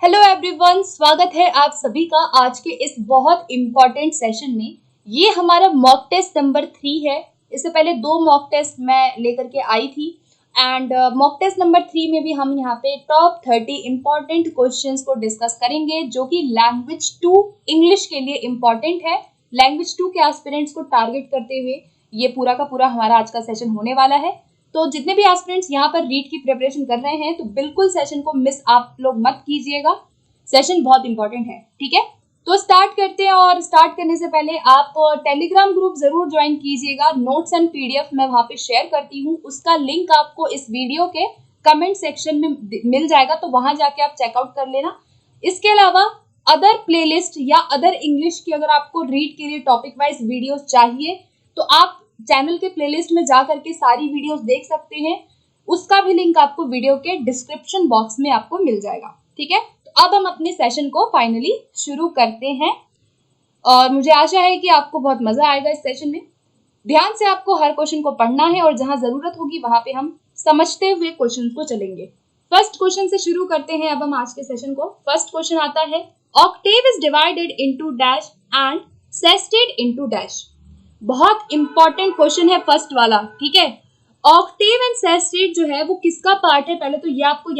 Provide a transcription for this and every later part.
Hello everyone, स्वागत है आप सभी का आज के इस बहुत इम्पोर्टेंट सेशन में। ये हमारा मॉक टेस्ट नंबर 3 है। इससे पहले 2 मॉक टेस्ट मैं लेकर के आई थी एंड मॉक टेस्ट नंबर 3 में भी हम यहाँ पे टॉप 30 इम्पोर्टेंट क्वेश्चंस को डिस्कस करेंगे जो कि लैंग्वेज 2 इंग्लिश के लिए इम्पोर्टेंट है। लैंग्वेज 2 के एस्पिरेंट्स को टारगेट करते हुए ये पूरा का पूरा हमारा आज का सेशन होने वाला है। तो जितने भी एस्पिरेंट्स यहाँ पर रीड की प्रिपरेशन कर रहे हैं तो बिल्कुल सेशन को मिस आप लोग मत कीजिएगा। सेशन बहुत इंपॉर्टेंट है, ठीक है। तो स्टार्ट करते हैं और स्टार्ट करने से पहले आप टेलीग्राम ग्रुप जरूर ज्वाइन कीजिएगा। नोट्स एंड पीडीएफ मैं वहां पे शेयर करती हूँ, उसका लिंक आपको इस वीडियो के कमेंट सेक्शन में मिल जाएगा, तो वहां जाके आप चेकआउट कर लेना। इसके अलावा अदर प्लेलिस्ट या अदर इंग्लिश की अगर आपको रीड के लिए टॉपिक वाइज वीडियोस चाहिए तो आप चैनल के प्लेलिस्ट में जा करके सारी वीडियोस देख सकते हैं। उसका भी लिंक आपको वीडियो के डिस्क्रिप्शन बॉक्स में आपको मिल जाएगा, ठीक है। तो अब हम अपने सेशन को फाइनली शुरू करते हैं और मुझे आशा है कि आपको बहुत मजा आएगा इस सेशन में। ध्यान से आपको हर क्वेश्चन को पढ़ना है और जहां जरूरत होगी वहां पे हम समझते हुए क्वेश्चन को चलेंगे। फर्स्ट क्वेश्चन से शुरू करते हैं अब हम आज के सेशन को। फर्स्ट क्वेश्चन आता है, octave is divided into dash and sestet into dash. बहुत इंपॉर्टेंट क्वेश्चन है फर्स्ट वाला, ठीक है। ऑक्टेव एंड सेस्टेट जो है वो किसका पार्ट है, पहले तो ये आपको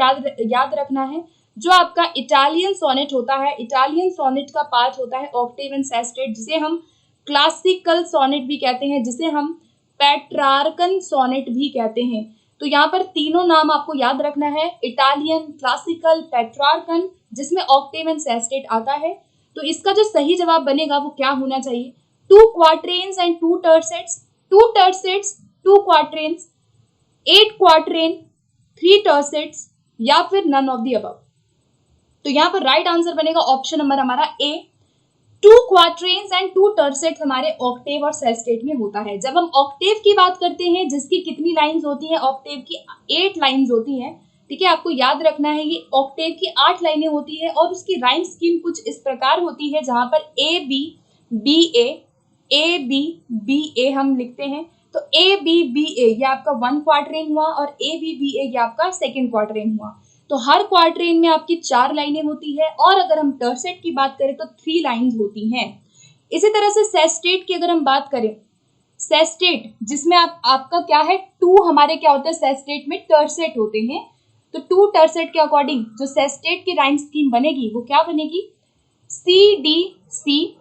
याद रखना है। जो आपका इटालियन सोनेट होता है, इटालियन सोनेट का पार्ट होता है ऑक्टेव एंड सेस्टेट, जिसे हम क्लासिकल सोनेट भी कहते हैं, जिसे हम पेट्रार्कन सोनेट भी कहते हैं। तो यहाँ पर तीनों नाम आपको याद रखना है, इटालियन, क्लासिकल, पेट्रार्कन, जिसमें ऑक्टेव एंड सेस्टेट आता है। तो इसका जो सही जवाब बनेगा वो क्या होना चाहिए, 2 क्वार्ट्रेन्स एंड 2 टर्सेट्स, 2 टर्सेट्स 2 क्वार्ट्रेन्स, 8 क्वार्ट्रेन 3 टर्सेट्स, या फिर नन ऑफ द अबव। तो यहाँ पर राइट आंसर बनेगा ऑप्शन नंबर हमारा ए, 2 क्वार्ट्रेन्स एंड 2 टर्सेट्स हमारे ऑक्टेव और सेस्टेट में होता है। जब हम ऑक्टेव की बात करते हैं जिसकी कितनी लाइंस होती हैं, ऑक्टेव की 8 लाइंस होती हैं, ठीक है। आपको याद रखना है ये ऑक्टेव की 8 लाइनें होती है और उसकी राइम स्कीम कुछ इस प्रकार होती है जहां पर ए बी बी ए हम लिखते हैं। तो ए बी ए ये आपका 1 क्वार्ट्रेन हुआ और ए बी ए ये आपका 2nd क्वार्ट्रेन हुआ। तो हर क्वार्ट्रेन में आपकी 4 लाइनें होती है और अगर हम टर्सेट की बात करें तो 3 लाइंस होती हैं। इसी तरह से सेस्टेट की अगर हम बात करें, सेस्टेट जिसमें आपका क्या है, 2 हमारे क्या होते हैं सेस्टेट में, टर्सेट होते हैं। तो 2 टर्सेट के अकॉर्डिंग जो सेस्टेट की राइम स्कीम बनेगी वो क्या बनेगी, सी डी सी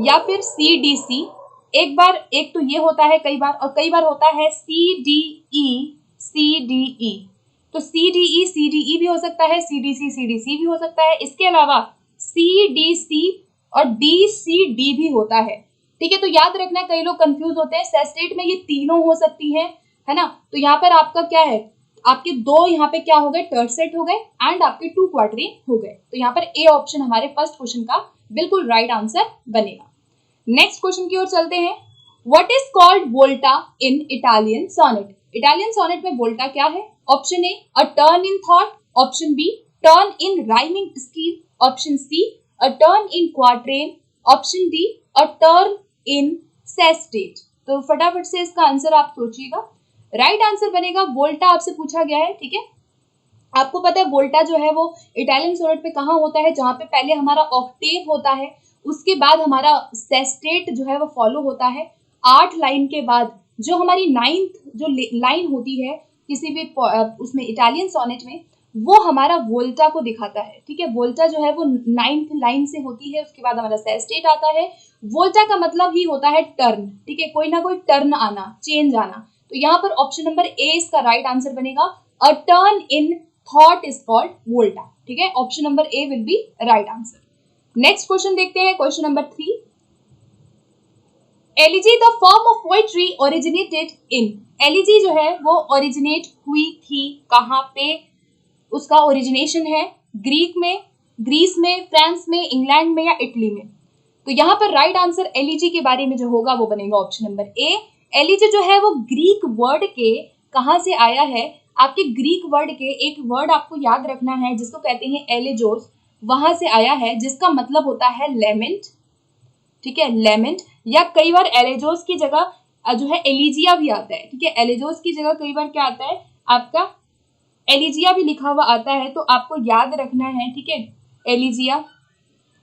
या फिर सी डी सी। एक बार एक तो ये होता है कई बार, और कई बार होता है सी डी ई। तो सी डी ई भी हो सकता है, सी डी सी भी हो सकता है। इसके अलावा सी डी सी और डी सी डी भी होता है, ठीक है। तो याद रखना, कई लोग कंफ्यूज होते हैं, सेस्टेट में ये तीनों हो सकती है ना। तो यहाँ पर आपका क्या है, आपके 2 यहाँ पे क्या हो गए, टर्सेट हो गए एंड आपके 2 क्वार्ट्रेन हो गए। तो यहाँ पर ए ऑप्शन हमारे फर्स्ट क्वेश्चन का बिल्कुल राइट आंसर बनेगा। नेक्स्ट क्वेश्चन की ओर चलते हैं, what is called volta in Italian sonnet. Italian sonnet में वोल्टा क्या है, option A a turn in thought, option B turn in rhyming scheme, option C a turn in quatrain, option D a turn in sestet. तो फटाफट से इसका answer आप सोचिएगा। Right answer बनेगा वोल्टा, आपसे पूछा गया है, ठीक है। आपको पता है वोल्टा जो है वो इटालियन सोनेट पे कहाँ होता है, जहां पे पहले हमारा ऑक्टेव होता है, उसके बाद हमारा सेस्टेट जो है वो फॉलो होता है। 8 लाइन के बाद जो हमारी 9th जो लाइन होती है किसी भी उसमें इटालियन सोनेट में, वो हमारा वोल्टा को दिखाता है, ठीक है। वोल्टा जो है वो 9th लाइन से होती है, उसके बाद हमारा सेस्टेट आता है। वोल्टा का मतलब ही होता है टर्न, ठीक है, कोई ना कोई टर्न आना, चेंज आना। तो यहाँ पर ऑप्शन नंबर ए इसका राइट आंसर बनेगा, a turn in thought is called volta, ठीक है। Option number A will be right answer. Next question देखते हैं, question number 3, elegy the form of poetry originated in. Elegy जो है वो ओरिजिनेट हुई थी कहाँ पे, उसका ओरिजिनेशन है ग्रीक में, ग्रीस में, फ्रांस में, इंग्लैंड में या इटली में। तो यहाँ पर राइट आंसर एलिजी के बारे में जो होगा वो बनेगा ऑप्शन नंबर ए। एलिजी जो है वो ग्रीक वर्ड के कहाँ से आया है, आपके ग्रीक वर्ड के एक वर्ड आपको याद रखना है जिसको कहते हैं एलेजोस, वहां से आया है, जिसका मतलब होता है लेमेंट, ठीक है, लेमेंट। या कई बार एलेजोस की जगह जो है एलिजिया भी आता है, ठीक है। एलेजोस की जगह कई बार क्या आता है आपका एलिजिया भी लिखा हुआ आता है, तो आपको याद रखना है, ठीक है। एलिजिया,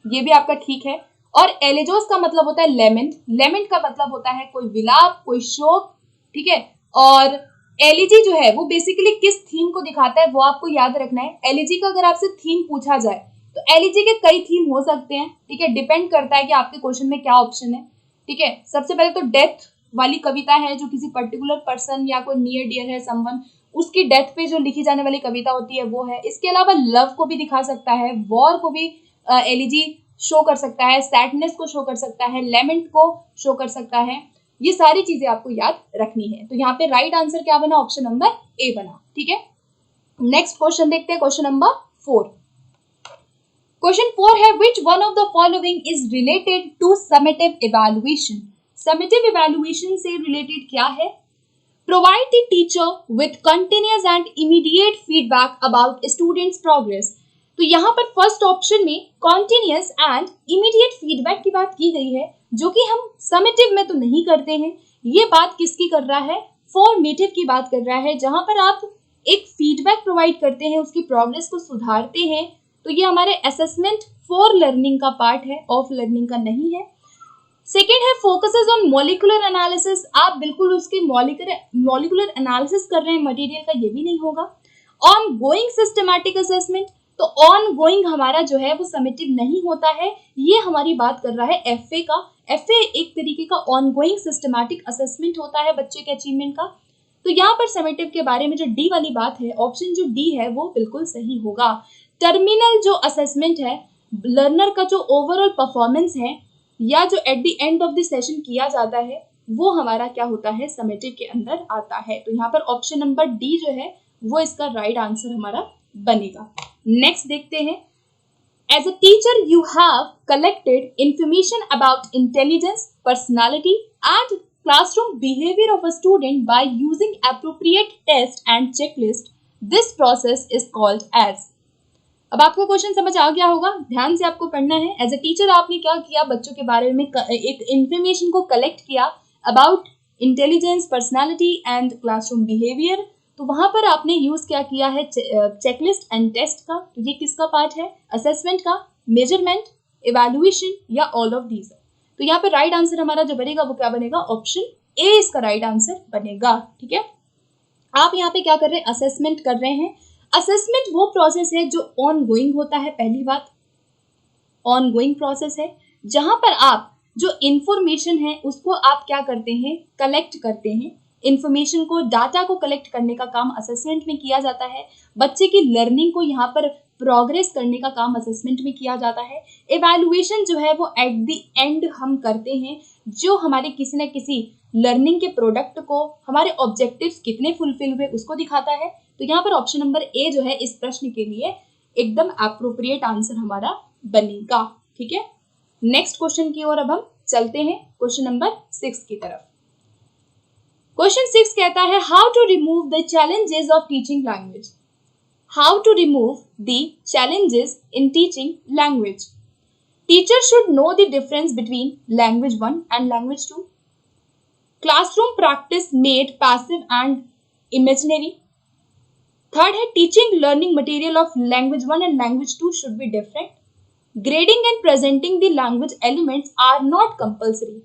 ये भी आपका ठीक है। और एलिजोस का मतलब होता है लेमेंट, लेमेंट का मतलब होता है कोई विलाप, कोई शोक, ठीक है। और एलिजी जो है वो बेसिकली किस थीम को दिखाता है वो आपको याद रखना है। एलिजी का अगर आपसे थीम पूछा जाए तो एलिजी के कई थीम हो सकते हैं, ठीक है, डिपेंड करता है कि आपके क्वेश्चन में क्या ऑप्शन है, ठीक है। सबसे पहले तो डेथ वाली कविता है, जो किसी पर्टिकुलर पर्सन या कोई नियर डियर है समवन, उसकी डेथ पे जो लिखी जाने वाली कविता होती है वो है। इसके अलावा लव को भी दिखा सकता है, वॉर को भी एलिजी शो कर सकता है, सैडनेस को शो कर सकता है, लेमेंट को शो कर सकता है। ये सारी चीजें आपको याद रखनी है। तो यहाँ पे राइट आंसर क्या बना, ऑप्शन नंबर ए बना, ठीक है। नेक्स्ट क्वेश्चन देखते हैं, क्वेश्चन नंबर 4। क्वेश्चन 4 है, which one of the following is related to summative evaluation. Summative evaluation से रिलेटेड क्या है? Provide the teacher with continuous and immediate feedback about students progress. तो यहाँ पर फर्स्ट ऑप्शन में कॉन्टिन्यूअस एंड इमीडिएट फीडबैक की बात की गई है, जो कि हम समेटिव में तो नहीं करते हैं। ये बात किसकी कर रहा है? फॉर्मेटिव की बात कर रहा है, जहां पर आप एक फीडबैक प्रोवाइड करते हैं, उसकी प्रोग्रेस को सुधारते हैं। तो ये हमारे असेसमेंट फॉर लर्निंग का पार्ट है, ऑफ लर्निंग का नहीं है। सेकेंड है फोकसेस ऑन मॉलिक्यूलर एनालिसिस। आप बिल्कुल उसके मॉलिक्यूलर एनालिसिस कर रहे हैं मटेरियल का, ये भी नहीं होगा। ऑन गोइंग सिस्टमैटिक असेसमेंट, तो ऑन गोइंग हमारा जो है वो समेटिव नहीं होता है। ये हमारी बात कर रहा है एफए का। एफए एक तरीके का ऑन गोइंग सिस्टमैटिक असेसमेंट होता है बच्चे के अचीवमेंट का। तो यहाँ पर समेटिव के बारे में जो डी वाली बात है, ऑप्शन जो डी है वो बिल्कुल सही होगा। टर्मिनल जो असेसमेंट है, लर्नर का जो ओवरऑल परफॉर्मेंस है या जो at the end of the session किया जाता है, वो हमारा क्या होता है, समेटिव के अंदर आता है। तो यहाँ पर ऑप्शन नंबर डी जो है वो इसका राइट आंसर हमारा बनेगा। नेक्स्ट देखते हैं, as a teacher you have collected information about intelligence, personality and classroom behavior of a student by using appropriate test and checklist. This process is called as. अब आपको क्वेश्चन समझ आ गया होगा, ध्यान से आपको पढ़ना है। एज ए टीचर आपने क्या किया, बच्चों के बारे में एक इंफॉर्मेशन को कलेक्ट किया about intelligence, personality and classroom behaviour. तो वहां पर आपने यूज क्या किया है, चेकलिस्ट एंड टेस्ट का। तो ये किसका पार्ट है, असेसमेंट का, मेजरमेंट, इवैल्यूएशन या ऑल ऑफ दीज। तो यहाँ पे राइट आंसर हमारा जो बनेगा वो क्या बनेगा, ऑप्शन ए इसका राइट आंसर बनेगा, ठीक है। आप यहाँ पे क्या कर रहे हैं, असेसमेंट कर रहे हैं। असेसमेंट वो प्रोसेस है जो ऑन गोइंग होता है, पहली बात ऑन गोइंग प्रोसेस है, जहां पर आप जो इंफॉर्मेशन है उसको आप क्या करते हैं, कलेक्ट करते हैं। इंफॉर्मेशन को, डाटा को कलेक्ट करने का काम असेसमेंट में किया जाता है। बच्चे की लर्निंग को यहाँ पर प्रोग्रेस करने का काम असेसमेंट में किया जाता है। इवैल्यूएशन जो है वो एट द एंड हम करते हैं, जो हमारे किसी न किसी लर्निंग के प्रोडक्ट को, हमारे ऑब्जेक्टिव्स कितने फुलफिल हुए उसको दिखाता है। तो यहाँ पर ऑप्शन नंबर ए जो है इस प्रश्न के लिए एकदम अप्रोप्रिएट आंसर हमारा बनेगा, ठीक है। नेक्स्ट क्वेश्चन की ओर अब हम चलते हैं, क्वेश्चन नंबर 6 की तरफ। क्वेश्चन 6 कहता है, how to remove the challenges of teaching language. How to remove the challenges in teaching language. Teacher should know the difference between language 1 and language 2. Classroom practice made passive and imaginary. Third है, teaching learning material of language 1 and language 2 should be different. Grading and presenting the language elements are not compulsory.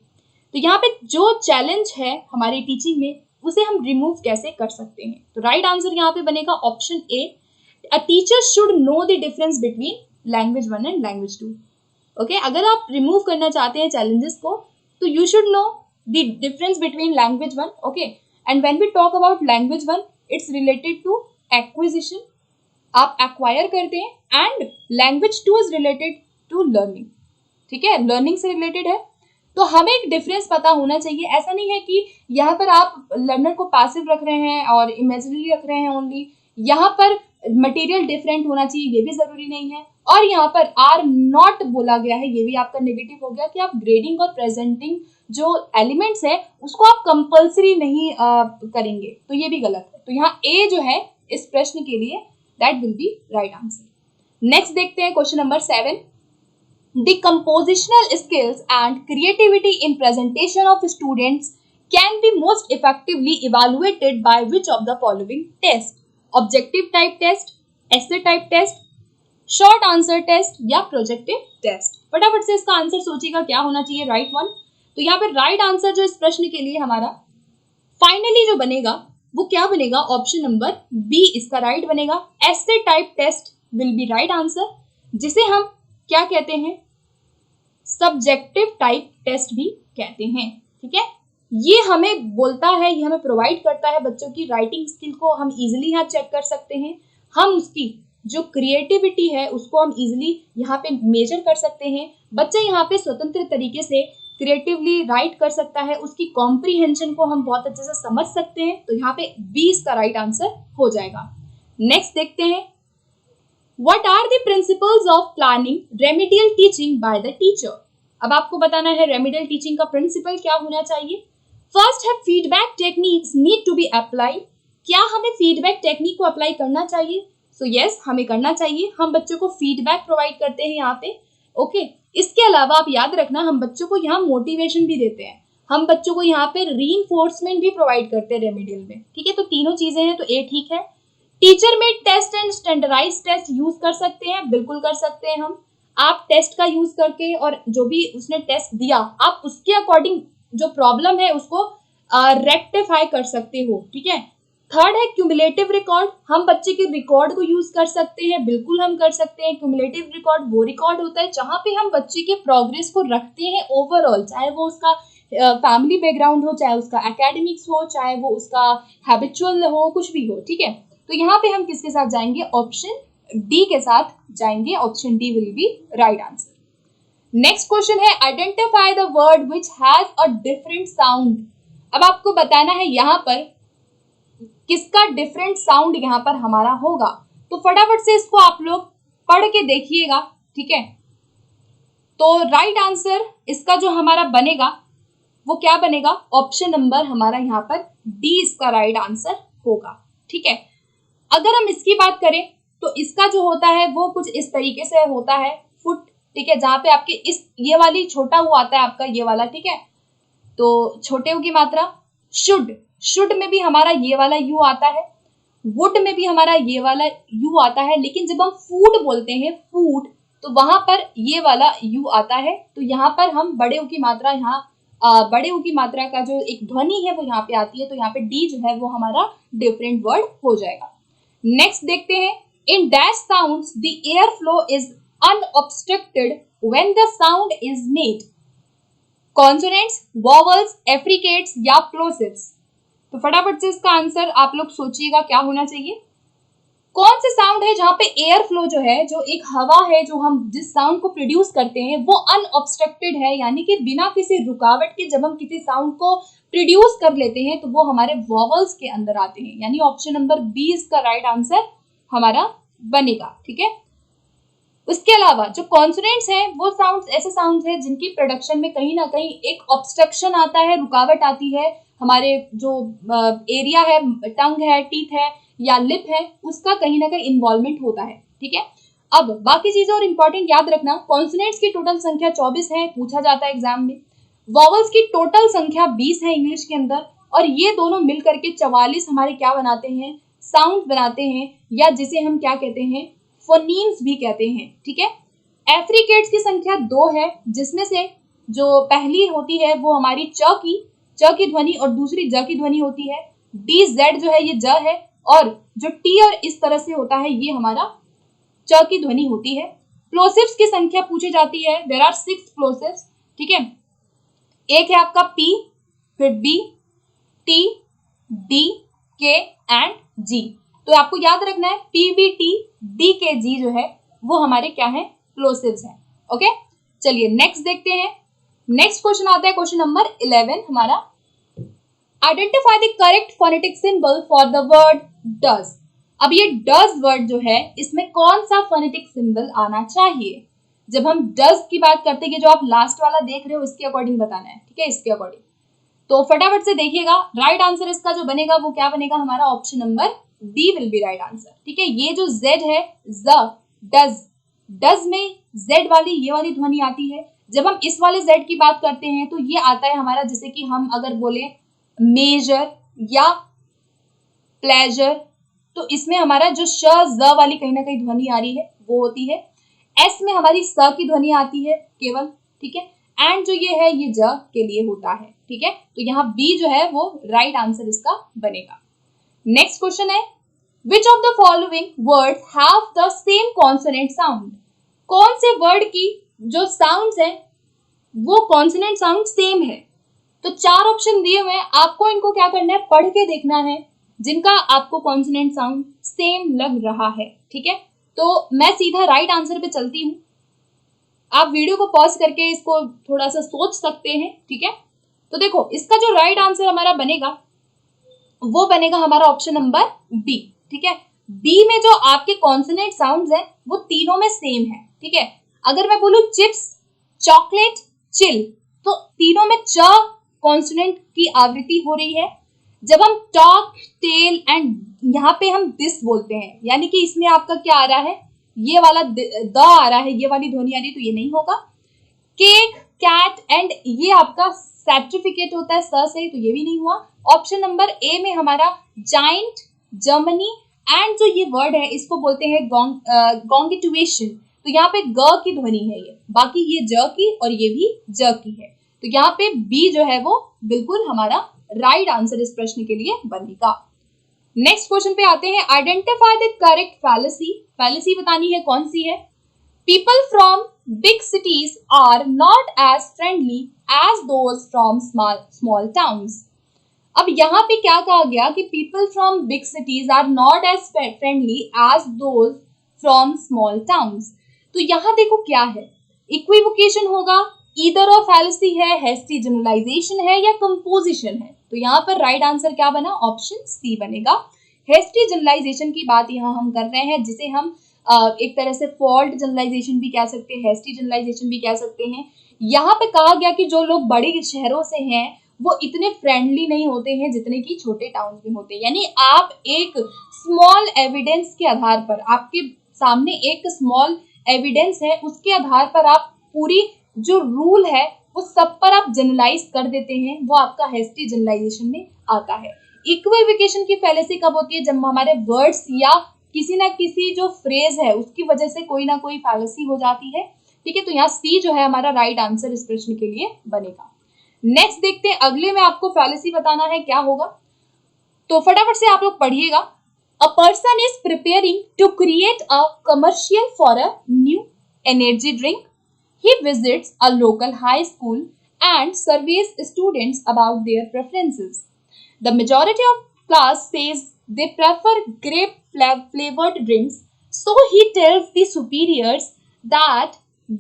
तो यहाँ पे जो challenge है हमारी teaching में उसे हम रिमूव कैसे कर सकते हैं। तो राइट आंसर यहाँ पे बनेगा option A, a teacher should know the difference between language 1 and language 2. Okay, अगर आप रिमूव करना चाहते हैं चैलेंजेस को तो you should know the difference between language 1. Okay, and when we talk about language 1 it's related to acquisition, आप acquire करते हैं, and language 2 is related to learning, ठीक है, लर्निंग से रिलेटेड है। तो हमें एक डिफरेंस पता होना चाहिए। ऐसा नहीं है कि यहाँ पर आप लर्नर को पैसिव रख रहे हैं और इमेजिनरी रख रहे हैं ओनली, यहाँ पर मटेरियल डिफरेंट होना चाहिए, ये भी जरूरी नहीं है। और यहाँ पर आर नॉट बोला गया है, ये भी आपका नेगेटिव हो गया कि आप ग्रेडिंग और प्रेजेंटिंग जो एलिमेंट्स है उसको आप कंपल्सरी नहीं करेंगे, तो ये भी गलत है। तो यहाँ ए जो है इस प्रश्न के लिए that will be right answer. Next देखते हैं question number 7. The compositional skills and creativity in presentation of students can be most effectively evaluated by which of the following tests? Objective type test, essay type test, short answer test या projective test. फटाफट से इसका answer सोचिएगा क्या होना चाहिए right one. तो यहाँ पे राइट आंसर जो इस प्रश्न के लिए हमारा फाइनली जो बनेगा वो क्या बनेगा, ऑप्शन नंबर बी इसका राइट बनेगा। Essay type test will be right answer, जिसे हम क्या कहते हैं, सब्जेक्टिव टाइप टेस्ट भी कहते हैं। ठीक है, ये हमें बोलता है, ये हमें प्रोवाइड करता है बच्चों की राइटिंग स्किल को हम इजीली यहाँ चेक कर सकते हैं, हम उसकी जो क्रिएटिविटी है उसको हम इजीली यहाँ पे मेजर कर सकते हैं। बच्चा यहाँ पे स्वतंत्र तरीके से क्रिएटिवली राइट कर सकता है, उसकी कॉम्प्रीहेंशन को हम बहुत अच्छे से समझ सकते हैं। तो यहाँ पे बी इसका राइट आंसर हो जाएगा। नेक्स्ट देखते हैं, what are the principles of planning remedial teaching by the teacher. अब आपको बताना है रेमेडियल टीचिंग का प्रिंसिपल क्या होना चाहिए। फर्स्ट है feedback techniques need to be apply. क्या हमें फीडबैक टेक्निक को अप्लाई करना चाहिए? सो यस, हमें करना चाहिए। हम बच्चों को फीडबैक प्रोवाइड करते हैं यहाँ पे। ओके, इसके अलावा आप याद रखना हम बच्चों को यहाँ मोटिवेशन भी देते हैं, हम बच्चों को यहाँ पे रीइंफोर्समेंट भी प्रोवाइड करते हैं रेमेडियल में। ठीक है, तो तीनों चीजें हैं, तो ए ठीक है। टीचर में test and standardize test use कर सकते हैं, बिल्कुल कर सकते हैं हम। आप टेस्ट का यूज करके और जो भी उसने टेस्ट दिया आप उसके अकॉर्डिंग जो प्रॉब्लम है उसको रेक्टिफाई कर सकते हो। ठीक है। थर्ड है क्यूमुलेटिव रिकॉर्ड, हम बच्चे के रिकॉर्ड को यूज कर सकते हैं, बिल्कुल हम कर सकते हैं। क्यूमुलेटिव रिकॉर्ड वो रिकॉर्ड होता है जहां पे हम बच्चे के प्रोग्रेस को रखते हैं ओवरऑल, चाहे वो उसका फैमिली बैकग्राउंड हो, चाहे उसका एकेडमिक्स हो, चाहे वो उसका हैबिचुअल हो, कुछ भी हो। ठीक है, तो यहाँ पे हम किसके साथ जाएंगे, ऑप्शन डी के साथ जाएंगे। Option D will be right answer. Next question है identify the word which has a different sound. अब आपको बताना है यहाँ पर किसका डिफरेंट साउंड यहाँ पर हमारा होगा, तो फटाफट से इसको आप लोग पढ़ के देखिएगा। ठीक है, तो राइट आंसर इसका जो हमारा बनेगा वो क्या बनेगा, ऑप्शन नंबर हमारा यहाँ पर डी इसका राइट आंसर होगा। ठीक है, अगर हम इसकी बात करें तो इसका जो होता है वो कुछ इस तरीके से होता है, फुट। ठीक है, जहाँ पे आपके इस ये वाली छोटा हुआ आता है आपका ये वाला। ठीक है, तो छोटे ऊ की मात्रा शुड, शुड में भी हमारा ये वाला यू आता है, वुड में भी हमारा ये वाला यू आता है, लेकिन जब हम फूड बोलते हैं फूड तो वहां पर ये वाला यू आता है। तो यहाँ पर हम बड़े ऊ की मात्रा, यहाँ बड़े ऊ की मात्रा का जो एक ध्वनि है वो यहाँ पे आती है, तो यहाँ पे डी जो है वो हमारा डिफरेंट वर्ड हो जाएगा। नेक्स्ट देखते हैं, in dash sounds the air flow is unobstructed when the sound is made. Consonants, vowels, affricates या प्लोसिव्स। तो फटाफट से इसका आंसर आप लोग सोचिएगा क्या होना चाहिए। कौन से साउंड है जहां पे एयर फ्लो जो है, जो एक हवा है जो हम जिस साउंड को प्रोड्यूस करते हैं वो अनऑब्स्ट्रक्टेड है, यानी कि बिना किसी रुकावट के जब हम किसी साउंड को प्रोड्यूस कर लेते हैं तो वो हमारे वॉवल्स के अंदर आते हैं, यानी ऑप्शन नंबर बी इसका राइट आंसर हमारा बनेगा। ठीक है, उसके अलावा जो कॉन्सोनेंट्स हैं वो साउंड्स ऐसे साउंड्स हैं जिनकी प्रोडक्शन में कहीं ना कहीं एक ऑब्स्ट्रक्शन आता है, रुकावट आती है, हमारे जो एरिया है, टंग है, टीथ है या लिप है, उसका कहीं ना कहीं इन्वॉल्वमेंट होता है। ठीक है, अब बाकी चीजें और इंपॉर्टेंट याद रखना, कॉन्सोनेंट्स की टोटल संख्या 24 है, पूछा जाता है एग्जाम में। वॉवल्स की टोटल संख्या 20 है इंग्लिश के अंदर, और ये दोनों मिल करके 44 हमारे क्या बनाते हैं, साउंड बनाते हैं, या जिसे हम क्या कहते हैं, फोनीम्स भी कहते हैं। ठीक है, एफ्रिकेट्स की संख्या 2 है, जिसमें से जो पहली होती है वो हमारी च की ध्वनि और दूसरी ज की ध्वनि होती है। डी जेड जो है ये ज है, और जो टी और इस तरह से होता है ये हमारा च की ध्वनि होती है। प्लोसिव्स की संख्या पूछी जाती है, देयर आर 6 प्लोसिव्स। ठीक है, एक है आपका पी, फिर बी, टी, डी, के एंड जी। तो आपको याद रखना है पी, बी, टी, डी, के, जी जो है वो हमारे क्या है, प्लोसिव्स हैं। ओके, चलिए नेक्स्ट देखते हैं। नेक्स्ट क्वेश्चन आता है क्वेश्चन नंबर 11 हमारा, identify the correct phonetic symbol for the word does. अब ये डज वर्ड जो है इसमें कौन सा फोनेटिक सिंबल आना चाहिए। जब हम डज की बात करते हैं, जो आप लास्ट वाला देख रहे हो इसके अकॉर्डिंग बताना है। ठीक है, इसके अकॉर्डिंग तो फटाफट से देखिएगा, राइट आंसर इसका जो बनेगा वो क्या बनेगा हमारा, option number B will be right answer. ठीक है, ये जो जेड है, डज, डज में जेड वाली ये वाली ध्वनि आती है। जब हम इस वाले जेड की बात करते हैं तो ये आता है हमारा, जैसे कि हम अगर बोले मेजर या प्लेजर तो इसमें हमारा जो श ज वाली कहीं ना कहीं ध्वनि आ रही है वो होती है। एस में हमारी स की ध्वनि आती है केवल, ठीक है। एंड जो ये है ये ज के लिए होता है, ठीक है। तो यहाँ बी जो है वो राइट आंसर इसका बनेगा। नेक्स्ट क्वेश्चन है विच of the following words have the same consonant sound. कौन से वर्ड की जो साउंड्स है वो कॉन्सोनेंट साउंड सेम है। तो 4 ऑप्शन दिए हुए हैं, आपको इनको क्या करना है, पढ़ के देखना है जिनका आपको कॉन्सोनेंट साउंड सेम लग रहा है, ठीक है। तो मैं सीधा राइट आंसर पे चलती हूँ, आप वीडियो को पॉज करके इसको थोड़ा सा सोच सकते हैं, ठीक है। तो देखो इसका जो राइट आंसर हमारा बनेगा वो बनेगा हमारा ऑप्शन नंबर बी, ठीक है। बी में जो आपके कॉन्सोनेंट साउंड्स हैं वो तीनों में सेम है, ठीक है। अगर मैं बोलूं चिप्स, चॉकलेट, चिल, तो तीनों में च कॉन्सोनेंट की आवृत्ति हो रही है। जब हम टॉक, टेल एंड यहाँ पे हम दिस बोलते हैं, यानी कि इसमें आपका क्या आ रहा है, ये वाला द आ रहा है, ये वाली ध्वनि आ रही है, तो ये नहीं होगा। केक, कैट एंड ये आपका सर्टिफिकेट होता है स से, तो ये भी नहीं हुआ। ऑप्शन नंबर ए में हमारा जाइंट, जर्मनी एंड जो ये वर्ड है इसको बोलते हैं गॉन्गिटुएशन, तो यहाँ पे ग की ध्वनि है ये, बाकी ये ज की और ये भी ज की है। तो यहाँ पे बी जो है वो बिल्कुल हमारा राइट आंसर इस प्रश्न के लिए बनेगा। नेक्स्ट क्वेश्चन पे आते हैं, identify the correct fallacy. Fallacy बतानी है कौन सी है। People from big cities are not as friendly as those from small towns. अब यहाँ पे क्या कहा गया कि people from big cities are not as friendly as those from small towns. तो यहाँ देखो क्या है, इक्विवोकेशन होगा, ईदर और फैलेसी है, हेस्टी जनरलाइजेशन है या कंपोजिशन है। तो यहाँ पर राइट आंसर क्या बना, ऑप्शन सी बनेगा। हेस्टी जनरलाइजेशन की बात यहाँ हम कर रहे हैं, जिसे हम एक तरह से फॉल्ट जनरलाइजेशन भी कह सकते हैं, हेस्टी जनरलाइजेशन भी कह सकते हैं। यहाँ पे कहा गया कि जो लोग बड़े शहरों से हैं वो इतने फ्रेंडली नहीं होते हैं जितने कि छोटे टाउन्स में होते हैं। यानी आप एक स्मॉल एविडेंस के आधार पर, आपके सामने एक स्मॉल एविडेंस है, उसके आधार पर आप पूरी जो रूल है वो सब पर आप जनरलाइज कर देते हैं, वो आपका हेस्टी जनरलाइजेशन में आता है। इक्विवोकेशन की फैलेसी कब होती है, जब हमारे वर्ड्स या किसी ना किसी जो फ्रेज है उसकी वजह से कोई ना कोई फैलेसी हो जाती है, ठीक है। तो यहाँ सी जो है हमारा राइट आंसर इस प्रश्न के लिए बनेगा। नेक्स्ट देखते हैं, अगले में आपको फैलेसी बताना है क्या होगा, तो फटाफट से आप लोग पढ़िएगा। A person is preparing to create a commercial for a new energy drink. He visits a local high school and surveys students about their preferences. The majority of class says they prefer grape flavored drinks, so he tells the superiors that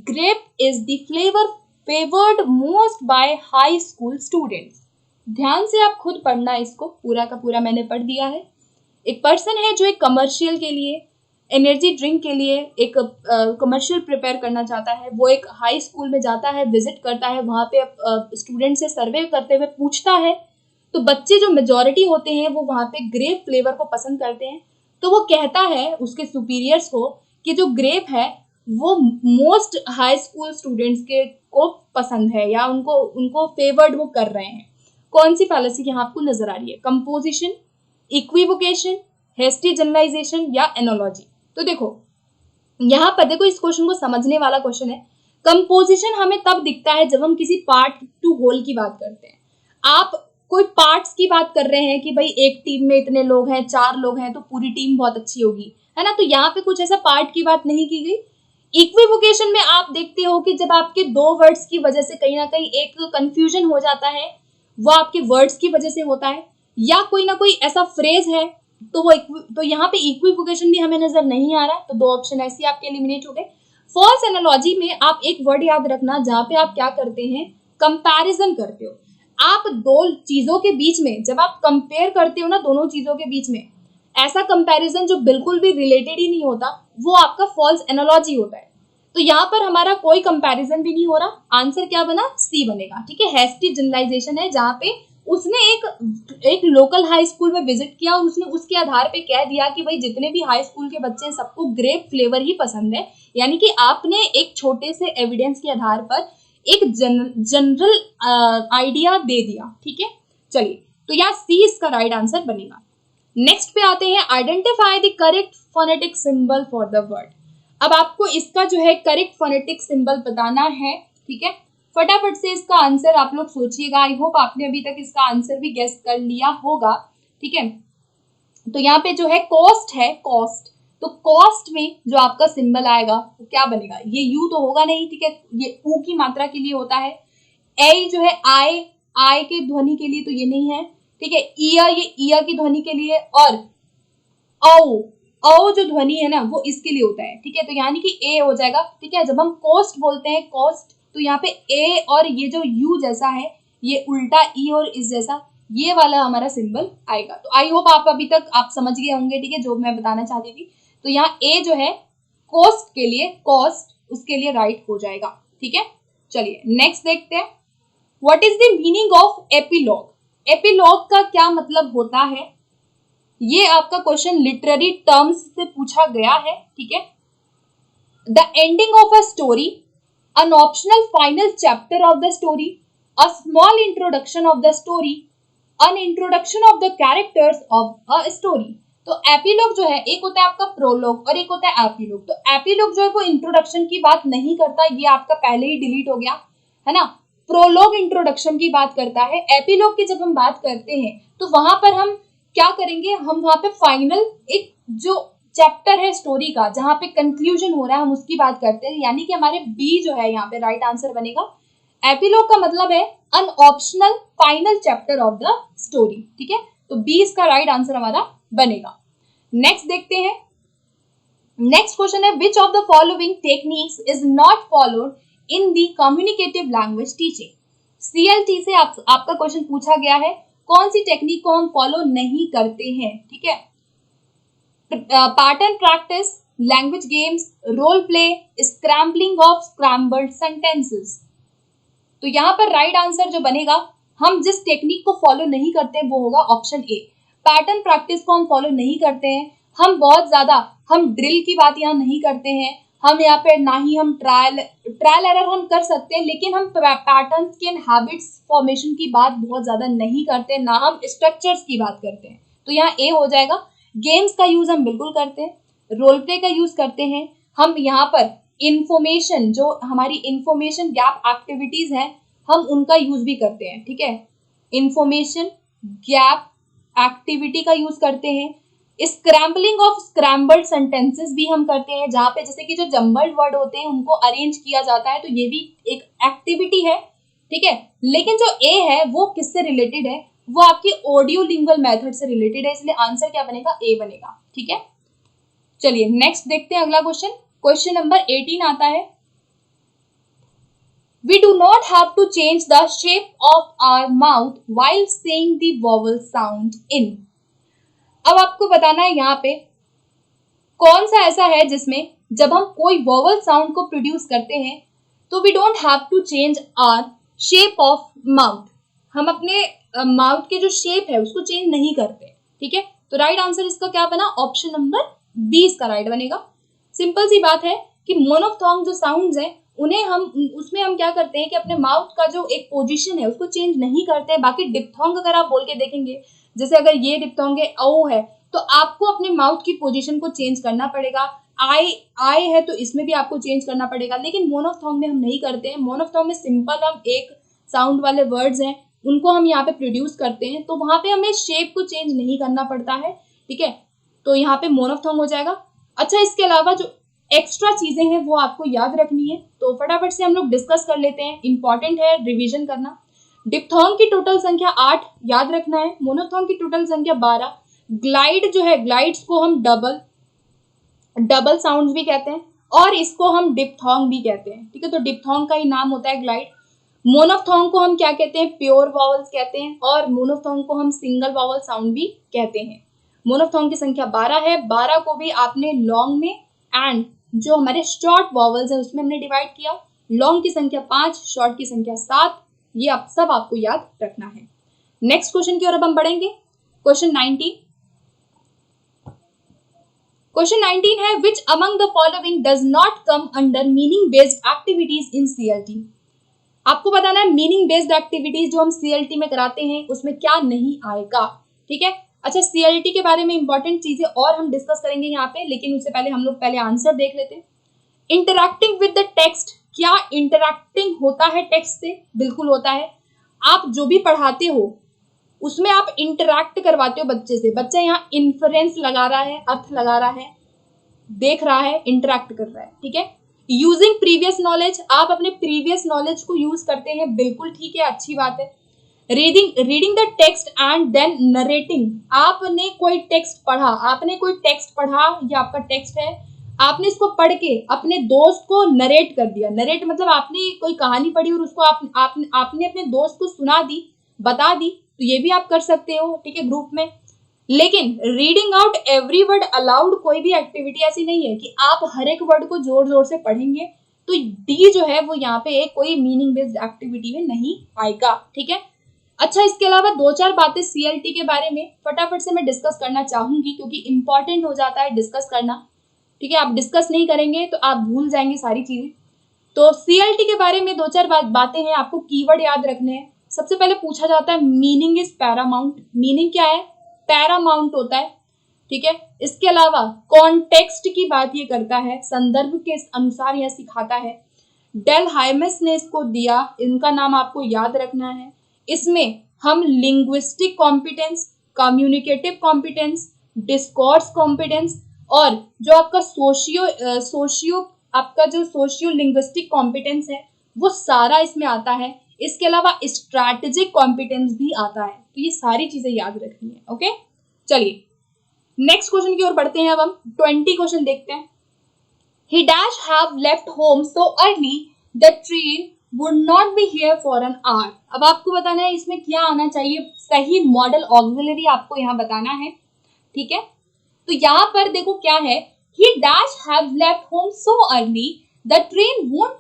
grape is the flavor favored most by high school students. ध्यान से आप खुद पढ़ना, इसको पूरा का पूरा मैंने पढ़ दिया है। एक पर्सन है जो एक कमर्शियल के लिए, एनर्जी ड्रिंक के लिए एक कमर्शियल प्रिपेयर करना चाहता है। वो एक हाई स्कूल में जाता है, विजिट करता है, वहाँ पे स्टूडेंट से सर्वे करते हुए पूछता है, तो बच्चे जो मेजॉरिटी होते हैं वो वहाँ पे ग्रेप फ्लेवर को पसंद करते हैं। तो वो कहता है उसके सुपीरियर्स को कि जो ग्रेप है वो मोस्ट हाई स्कूल स्टूडेंट्स के को पसंद है या उनको फेवर्ड वो कर रहे हैं। कौन सी फैलेसी यहाँ आपको नजर आ रही है, कंपोजिशन, इक्विवोकेशन, हेस्टी जनरलाइजेशन या एनोलॉजी। तो देखो यहाँ पर देखो, इस क्वेश्चन को समझने वाला क्वेश्चन है। कंपोजिशन हमें तब दिखता है जब हम किसी पार्ट टू होल की बात करते हैं। आप कोई पार्ट्स की बात कर रहे हैं कि भाई एक टीम में इतने लोग हैं, 4 लोग हैं, तो पूरी टीम बहुत अच्छी होगी, है ना। तो यहाँ पे कुछ ऐसा पार्ट की बात नहीं की गई। इक्विवोकेशन में आप देखते हो कि जब आपके 2 वर्ड्स की वजह से कहीं ना कहीं एक कंफ्यूजन हो जाता है, वो आपके वर्ड्स की वजह से होता है, या कोई ना कोई ऐसा फ्रेज है, तो यहाँ पे इक्विवोकेशन भी हमें नजर नहीं आ रहा। तो 2 ऑप्शन ऐसे आपके एलिमिनेट हो गए। फॉल्स एनालॉजी में आप एक वर्ड याद रखना, जहाँ पे आप क्या करते हैं, कंपैरिजन करते हो। आप 2 चीजों के बीच में जब आप कंपेयर करते हो ना, दोनों चीजों के बीच में ऐसा कंपैरिजन जो बिल्कुल भी रिलेटेड ही नहीं होता, वो आपका फॉल्स एनालॉजी होता है। तो यहाँ पर हमारा कोई कंपैरिजन भी नहीं हो रहा, आंसर क्या बना, सी बनेगा, ठीक है। हेस्टी जनरलाइजेशन है, जहाँ पे उसने एक लोकल हाई स्कूल में विजिट किया और उसने उसके आधार पे कह दिया कि भाई जितने भी हाई स्कूल के बच्चे हैं सबको ग्रेप फ्लेवर ही पसंद है। यानी कि आपने एक छोटे से एविडेंस के आधार पर एक जनरल आइडिया दे दिया, ठीक है। चलिए, तो यहाँ सी इसका राइट आंसर बनेगा। नेक्स्ट पे आते हैं, identify the correct phonetic symbol for the word. अब आपको इसका जो है करेक्ट फोनेटिक सिंबल बताना है, ठीक है। फटाफट से इसका आंसर आप लोग सोचिएगा। आई होप आपने अभी तक इसका आंसर भी गेस कर लिया होगा, ठीक है। तो यहाँ पे जो है कॉस्ट है, कॉस्ट, तो कॉस्ट में जो आपका सिंबल आएगा वो क्या बनेगा, ये यू तो होगा नहीं, ठीक है, ये ऊ की मात्रा के लिए होता है। ए जो है आय, आय के ध्वनि के लिए तो ये नहीं है, ठीक है। ईया, ये ईया की ध्वनि के लिए, और औ, औ जो ध्वनि है ना वो इसके लिए होता है, ठीक है। तो यानी कि ए हो जाएगा, ठीक है। जब हम कॉस्ट बोलते हैं, कॉस्ट, तो यहाँ पे ए और ये जो यू जैसा है, ये उल्टा ई और इस जैसा, ये वाला हमारा सिंबल आएगा। तो आई होप आप अभी तक आप समझ गए होंगे, ठीक है, जो मैं बताना चाहती थी। तो यहाँ ए जो है कॉस्ट के लिए, कॉस्ट उसके लिए राइट हो जाएगा, ठीक है। चलिए नेक्स्ट देखते हैं, what is the meaning of epilogue. Epilogue का क्या मतलब होता है, ये आपका क्वेश्चन लिटरेरी टर्म्स से पूछा गया है, ठीक है। The ending of a story, an optional final chapter of the story, a small introduction of the story, an introduction of the characters of a story। तो एपिलॉग जो है, एक होता है आपका प्रोलॉग और एक होता है एपिलॉग। तो एपिलॉग जो है वो इंट्रोडक्शन की बात नहीं करता, ये आपका पहले ही डिलीट हो गया है ना। प्रोलॉग इंट्रोडक्शन की बात करता है। एपिलॉग की जब हम बात करते हैं तो वहां पर हम क्या करेंगे, हम वहां पे फाइनल एक जो चैप्टर है स्टोरी का, जहां पे कंक्लूजन हो रहा है, हम उसकी बात करते हैं। यानी कि हमारे बी जो है यहाँ पे राइट आंसर बनेगा। एपिलॉग का मतलब है an optional final chapter of the story, ठीक है। तो बी इसका राइट आंसर हमारा बनेगा। नेक्स्ट देखते हैं, नेक्स्ट क्वेश्चन है, विच of the following techniques is not followed in the communicative language teaching. CLT से आपका क्वेश्चन पूछा गया है, कौन सी टेक्निक को हम फॉलो नहीं करते हैं, ठीक है। Pattern practice, language games, role play, scrambling of scrambled sentences. तो यहाँ पर राइट आंसर जो बनेगा, हम जिस टेक्निक को फॉलो नहीं करते वो होगा ऑप्शन ए। पैटर्न प्रैक्टिस को हम फॉलो नहीं करते हैं, हम बहुत ज्यादा हम ड्रिल की बात यहाँ नहीं करते हैं, हम यहाँ पे ना ही हम ट्रायल एरर हम कर सकते हैं, लेकिन हम पैटर्न्स के हैबिट्स फॉर्मेशन की बात बहुत ज्यादा नहीं करते, ना हम स्ट्रक्चर्स की बात करते हैं। तो यहाँ ए हो जाएगा। गेम्स का यूज हम बिल्कुल करते हैं, रोल प्ले का यूज करते हैं, हम यहाँ पर इंफॉर्मेशन, जो हमारी इंफॉर्मेशन गैप एक्टिविटीज हैं, हम उनका यूज भी करते हैं, ठीक है। इंफॉर्मेशन गैप एक्टिविटी का यूज करते हैं। स्क्रैम्बलिंग ऑफ स्क्रैम्बल्ड सेंटेंसेस भी हम करते हैं, जहां पे जैसे कि जो जम्बल्ड वर्ड होते हैं उनको अरेंज किया जाता है, तो ये भी एक एक्टिविटी है, ठीक है। लेकिन जो ए है वो किससे रिलेटेड है, वो आपकी ऑडियो लिंग्वल मेथड से रिलेटेड है, इसलिए आंसर क्या बनेगा, ए बनेगा, ठीक है। चलिए नेक्स्ट देखते हैं अगला क्वेश्चन। क्वेश्चन नंबर 18 आता है, we do not have to change the shape of our mouth while saying the vowel sound in। अब आपको बताना है यहाँ पे कौन सा ऐसा है जिसमें जब हम कोई वॉवल साउंड को प्रोड्यूस करते हैं तो we don't have to change our shape of mouth, हम अपने माउथ के जो शेप है उसको चेंज नहीं करते, ठीक है। तो राइट आंसर इसका क्या बना, ऑप्शन नंबर बी इसका राइट बनेगा। सिंपल सी बात है कि मोनोफ्थोंग जो साउंड्स हैं उन्हें हम उसमें हम क्या करते हैं कि अपने माउथ का जो एक पोजीशन है उसको चेंज नहीं करते हैं। बाकी डिप्थोंग अगर आप बोल के देखेंगे, जैसे अगर ये डिप्थोंग है औ है, तो आपको अपने माउथ की पोजीशन को चेंज करना पड़ेगा। आई है तो इसमें भी आपको चेंज करना पड़ेगा, लेकिन मोनोफ्थोंग में हम नहीं करते हैं। मोनोफ्थोंग में सिंपल हम एक साउंड वाले वर्ड्स हैं उनको हम यहाँ पे प्रोड्यूस करते हैं, तो वहां पे हमें शेप को चेंज नहीं करना पड़ता है, ठीक है। तो यहाँ पे मोनोफ्थोंग हो जाएगा। अच्छा, इसके अलावा जो एक्स्ट्रा चीजें हैं वो आपको याद रखनी है, तो फटाफट से हम लोग डिस्कस कर लेते हैं, इंपॉर्टेंट है रिवीजन करना। डिप्थोंग की टोटल संख्या 8 याद रखना है, मोनोफ्थोंग की टोटल संख्या 12। ग्लाइड जो है, ग्लाइड्स को हम डबल साउंड्स भी कहते हैं और इसको हम डिप्थोंग भी कहते हैं, ठीक है। तो डिप्थोंग का ही नाम होता है ग्लाइड। मोनोफ्थोंग को हम क्या कहते हैं, प्योर वावल्स कहते हैं, और मोनोफ्थोंग को हम सिंगल वावल साउंड भी कहते हैं। मोनोफ्थोंग की संख्या 12 है, 12 को भी आपने लॉन्ग में एंड जो हमारे शॉर्ट वावल्स है उसमें हमने डिवाइड किया। लॉन्ग की संख्या 5, शॉर्ट की संख्या 7, ये आप सब आपको याद रखना है। नेक्स्ट क्वेश्चन की ओर अब हम बढ़ेंगे। क्वेश्चन 19 है, which among the following does not come under meaning based activities in CLT. आपको बताना है मीनिंग बेस्ड एक्टिविटीज जो हम सीएलटी में कराते हैं उसमें क्या नहीं आएगा, ठीक है। अच्छा, CLT के बारे में इंपॉर्टेंट चीजें और हम डिस्कस करेंगे यहाँ पे, लेकिन उससे पहले हम लोग पहले आंसर देख लेते हैं। इंटरैक्टिंग विद द टेक्स्ट, क्या इंटरैक्टिंग होता है टेक्स्ट से? बिल्कुल होता है। आप जो भी पढ़ाते हो उसमें आप इंटरैक्ट करवाते हो बच्चे से। बच्चा यहाँ इन्फरेंस लगा रहा है, अर्थ लगा रहा है, देख रहा है, इंटरैक्ट कर रहा है, ठीक है। यूजिंग प्रीवियस नॉलेज, आप अपने प्रीवियस नॉलेज को यूज करते हैं, बिल्कुल ठीक है, अच्छी बात है। Reading the text and then narrating, आपने कोई टेक्स्ट पढ़ा या आपका टेक्स्ट है, आपने इसको पढ़ के अपने दोस्त को नरेट कर दिया। नरेट मतलब आपने कोई कहानी पढ़ी और उसको आपने अपने दोस्त को सुना दी, बता दी, तो ये भी आप कर सकते हो, ठीक है, ग्रुप में। लेकिन reading out every word allowed कोई भी एक्टिविटी ऐसी नहीं है कि आप हर एक वर्ड को जोर जोर से पढ़ेंगे, तो डी जो है वो यहाँ पे एक कोई मीनिंग बेस्ड एक्टिविटी में नहीं आएगा, ठीक है। अच्छा, इसके अलावा दो चार बातें CLT के बारे में फटाफट से मैं डिस्कस करना चाहूंगी, क्योंकि इंपॉर्टेंट हो जाता है डिस्कस करना, ठीक है। आप डिस्कस नहीं करेंगे तो आप भूल जाएंगे सारी चीजें। तो CLT के बारे में दो चार बातें हैं, आपको कीवर्ड याद रखने हैं। सबसे पहले पूछा जाता है मीनिंग इज पैरामाउंट, मीनिंग क्या है? पैरामाउंट होता है, ठीक है। इसके अलावा कॉन्टेक्स्ट की बात ये करता है, संदर्भ के अनुसार यह सिखाता है। डेल हाइमेस ने इसको दिया, इनका नाम आपको याद रखना है। इसमें हम linguistic competence, communicative competence, discourse competence और जो आपका सोशियो लिंग्विस्टिक कॉम्पिटेंस है वो सारा इसमें आता है। इसके अलावा स्ट्रैटेजिक कॉम्पिटेंस भी आता है, तो ये सारी चीजें याद रखनी है, ओके। चलिए नेक्स्ट क्वेश्चन की ओर बढ़ते हैं। अब हम 20 क्वेश्चन देखते हैं। He dash have left home so early the train would not be here for an hour. अब आपको बताना है इसमें क्या आना चाहिए, सही मॉडल ऑक्सिलरी आपको यहाँ बताना है, ठीक है। तो यहाँ पर देखो क्या है, he dash have left home so early the train won't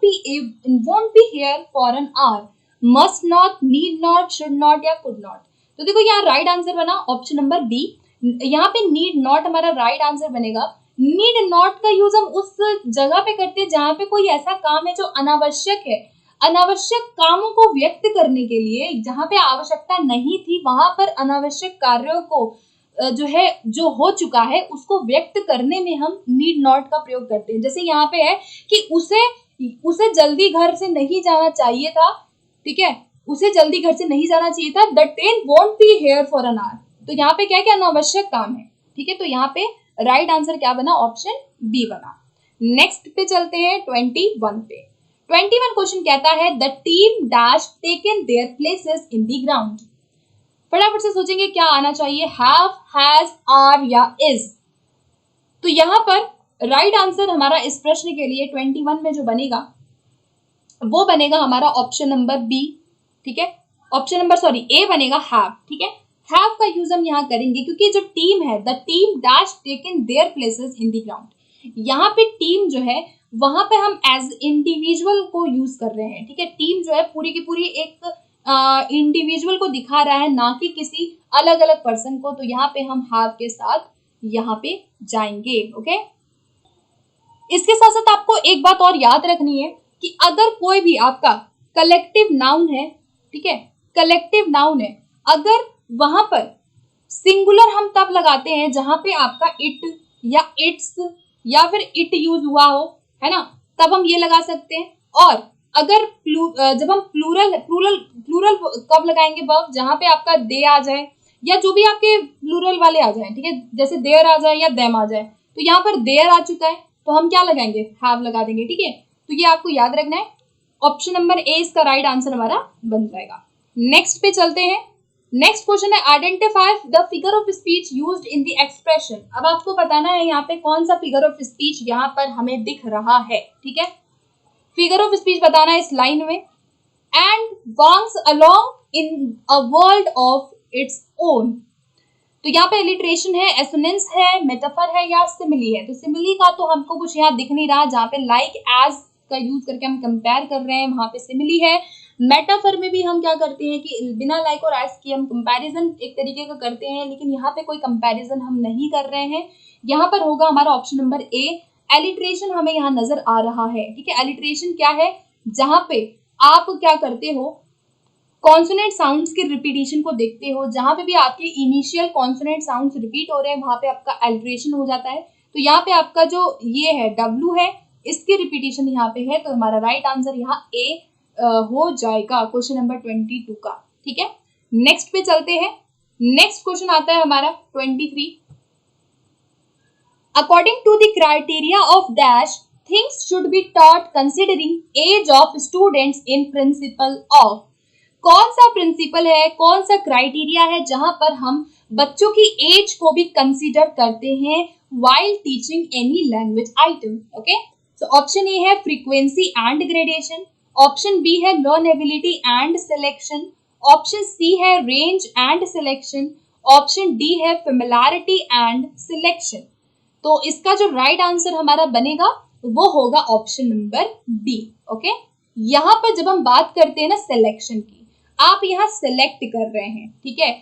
be here for an hour. Must not, need not, should not या could not। तो देखो यहाँ राइट आंसर बना ऑप्शन नंबर बी। यहाँ पे नीड नॉट हमारा राइट आंसर बनेगा। Need not का यूज हम उस जगह पे करते हैं जहां पे कोई ऐसा काम है जो अनावश्यक है। अनावश्यक कामों को व्यक्त करने के लिए, जहां पे आवश्यकता नहीं थी वहां पर अनावश्यक कार्यों को जो हो चुका है उसको व्यक्त करने में हम नीड नॉट का प्रयोग करते हैं। जैसे यहाँ पे है कि उसे जल्दी घर से नहीं जाना चाहिए था, ठीक है, उसे जल्दी घर से नहीं जाना चाहिए था। The train won't be here for an hour. तो यहाँ पे क्या क्या अनावश्यक काम है, ठीक है। तो यहाँ पे राइट आंसर क्या बना, ऑप्शन बी बना। नेक्स्ट पे चलते हैं 21 पे। 21 क्वेश्चन कहता है the team dash taken their places in the ground. फटाफट से सोचेंगे क्या आना चाहिए, हैव, हैज, आर या इज। तो यहाँ पर राइट आंसर हमारा इस प्रश्न के लिए 21 में जो बनेगा वो बनेगा हमारा ऑप्शन नंबर बी, ठीक है। ऑप्शन नंबर ए बनेगा हैव, ठीक है। हैव का यूज हम यहाँ करेंगे क्योंकि जो टीम है, the team dash taken their places in the ground, यहाँ पे टीम जो है वहां पे हम एज इंडिविजुअल को यूज कर रहे हैं, ठीक है। टीम जो है पूरी की पूरी एक इंडिविजुअल को दिखा रहा है, ना कि किसी अलग अलग पर्सन को। तो यहाँ पे हम हैव के साथ यहाँ पे जाएंगे, ओके। इसके साथ साथ आपको एक बात और याद रखनी है कि अगर कोई भी आपका कलेक्टिव नाउन है, ठीक है, कलेक्टिव नाउन है, अगर वहां पर सिंगुलर हम तब लगाते हैं जहां पे आपका इट या इट्स या फिर इट यूज हुआ हो, है ना, तब हम ये लगा सकते हैं। और अगर जब हम प्लूरल कब लगाएंगे, वर्ब जहां पे आपका दे आ जाए या जो भी आपके प्लूरल वाले आ जाए, ठीक है, जैसे देयर आ जाए या देम आ जाए। तो यहाँ पर देयर आ चुका है तो हम क्या लगाएंगे, हैव लगा देंगे, ठीक है। तो ये आपको याद रखना है। ऑप्शन नंबर ए इसका राइट आंसर हमारा बन जाएगा। नेक्स्ट पे चलते हैं। नेक्स्ट क्वेश्चन है identify the figure of speech used in the expression. अब आपको बताना है यहाँ पे कौन सा फिगर ऑफ स्पीच यहाँ पर हमें दिख रहा है, ठीक है। फिगर ऑफ स्पीच बताना है इस लाइन में। And once along in a world of its own. तो यहाँ पे एलिट्रेशन है, एसोनेंस है, मेटाफर है या सिमिली है। तो सिमिली का तो हमको कुछ यहाँ दिख नहीं रहा, जहाँ पे लाइक एज का यूज करके हम कंपेयर कर रहे हैं वहां पे सिमिली है। मेटाफर में भी हम क्या करते हैं कि बिना लाइक और एज की हम कंपैरिजन एक तरीके का करते हैं, लेकिन यहाँ पे कोई कंपैरिजन हम नहीं कर रहे हैं। यहाँ पर होगा हमारा ऑप्शन नंबर ए। एलिट्रेशन हमें यहाँ नजर आ रहा है, ठीक है। एलिट्रेशन क्या है, जहां पे आप क्या करते हो, कॉन्सोनेंट साउंड्स के रिपीटिशन को देखते हो, जहां पे भी आपके इनिशियल कॉन्सोनेंट साउंड्स रिपीट हो रहे हैं वहां पे आपका अल्ट्रेशन हो जाता है। तो यहाँ पे आपका जो ये है डब्ल्यू है, इसकी रिपीटिशन यहाँ पे है, तो हमारा राइट आंसर यहाँ ए हो जाएगा क्वेश्चन नंबर 22 का। ठीक है, नेक्स्ट पे चलते हैं। नेक्स्ट क्वेश्चन आता है हमारा 23। According to the criteria of dash things should be taught considering age of students in principle of. कौन सा प्रिंसिपल है, कौन सा क्राइटेरिया है जहां पर हम बच्चों की एज को भी कंसीडर करते हैं while teaching any language item? Okay, so option A है frequency and gradation, option B है learnability and selection, option C है range and selection, option D है फेमिलियरिटी एंड सिलेक्शन। तो इसका जो राइट आंसर हमारा बनेगा वो होगा ऑप्शन नंबर बी। ओके, यहाँ पर जब हम बात करते हैं ना सिलेक्शन की, आप यहाँ सिलेक्ट कर रहे हैं, ठीक है।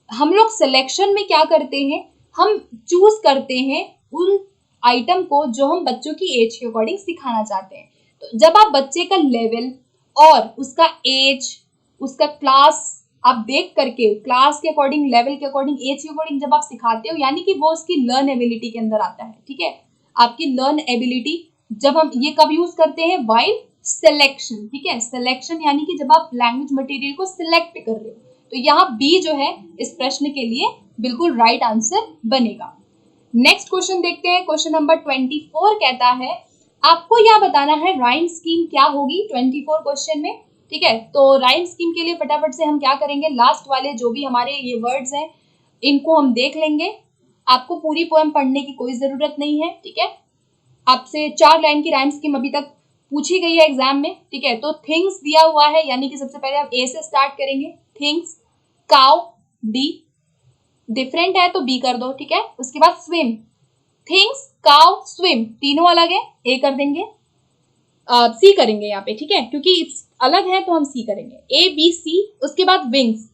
हम लोग सिलेक्शन में क्या करते हैं, हम चूज करते हैं उन आइटम को जो हम बच्चों की एज के अकॉर्डिंग सिखाना चाहते हैं। तो जब आप बच्चे का लेवल और उसका एज, उसका क्लास आप देख करके, क्लास के अकॉर्डिंग, लेवल के अकॉर्डिंग, एज के अकॉर्डिंग जब आप सिखाते हो, यानी कि वो उसकी लर्न एबिलिटी के अंदर आता है। ठीक है, आपकी लर्न एबिलिटी जब हम ये कब यूज करते हैं, वाइल सिलेक्शन। ठीक है, सिलेक्शन यानी कि जब आप लैंग्वेज मटेरियल को सिलेक्ट कर रहे हो। तो यहाँ बी जो है इस प्रश्न के लिए बिल्कुल राइट आंसर बनेगा। नेक्स्ट क्वेश्चन देखते हैं, क्वेश्चन नंबर 24 कहता है आपको यह बताना है राइम स्कीम क्या होगी 24 क्वेश्चन में। ठीक है, तो राइम स्कीम के लिए फटाफट से हम क्या करेंगे, लास्ट वाले जो भी हमारे ये वर्ड्स हैं इनको हम देख लेंगे। आपको पूरी पोएम पढ़ने की कोई जरूरत नहीं है। ठीक है, आपसे 4 लाइन की राइम स्कीम अभी तक पूछी गई है एग्जाम में। ठीक है, तो थिंग्स दिया हुआ है, यानी कि सबसे पहले आप ए से स्टार्ट करेंगे, थिंग्स, काउ, डी, डिफरेंट है तो बी कर दो। ठीक है, उसके बाद स्विम, थिंग्स, काउ, स्विम, तीनों अलग है, ए कर देंगे, सी करेंगे यहाँ पे। ठीक है, क्योंकि अलग है तो हम सी करेंगे, ए बी सी। उसके बाद विंग्स,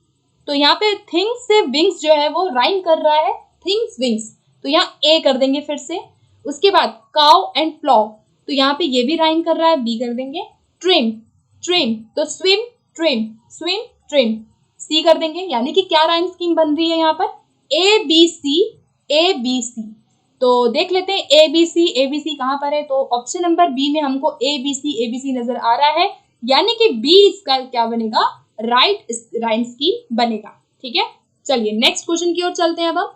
तो यहाँ पे थिंग्स से विंग्स जो है वो राइम कर रहा है, थिंग्स विंग्स, तो यहाँ ए कर देंगे फिर से। उसके बाद काउ एंड प्लॉ, तो यहाँ पे ये भी राइम कर रहा है, बी कर देंगे। ट्रिम, ट्रिम, तो स्विम, ट्रिम, स्विम, ट्रिम, सी कर देंगे। यानी कि क्या राइम स्कीम बन रही है यहाँ पर, A B C, A B C. तो देख लेते हैं ए बी सी कहाँ पर है, तो ऑप्शन नंबर बी में हमको ए बी सी नजर आ रहा है, यानी कि बी इसका क्या बनेगा, राइट राइम स्कीम बनेगा। ठीक है, चलिए नेक्स्ट क्वेश्चन की ओर चलते हैं। अब हम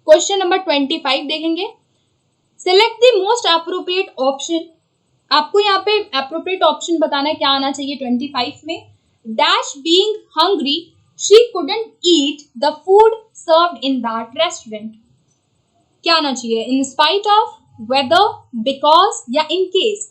क्वेश्चन नंबर 25 देखेंगे। Select the most appropriate option. आपको यहाँ पे अप्रोप्रिएट ऑप्शन बताना है क्या आना चाहिए 25 में। Dash being hungry she couldn't eat the food served in that restaurant. क्या आना चाहिए, in spite of, whether, because या इन केस।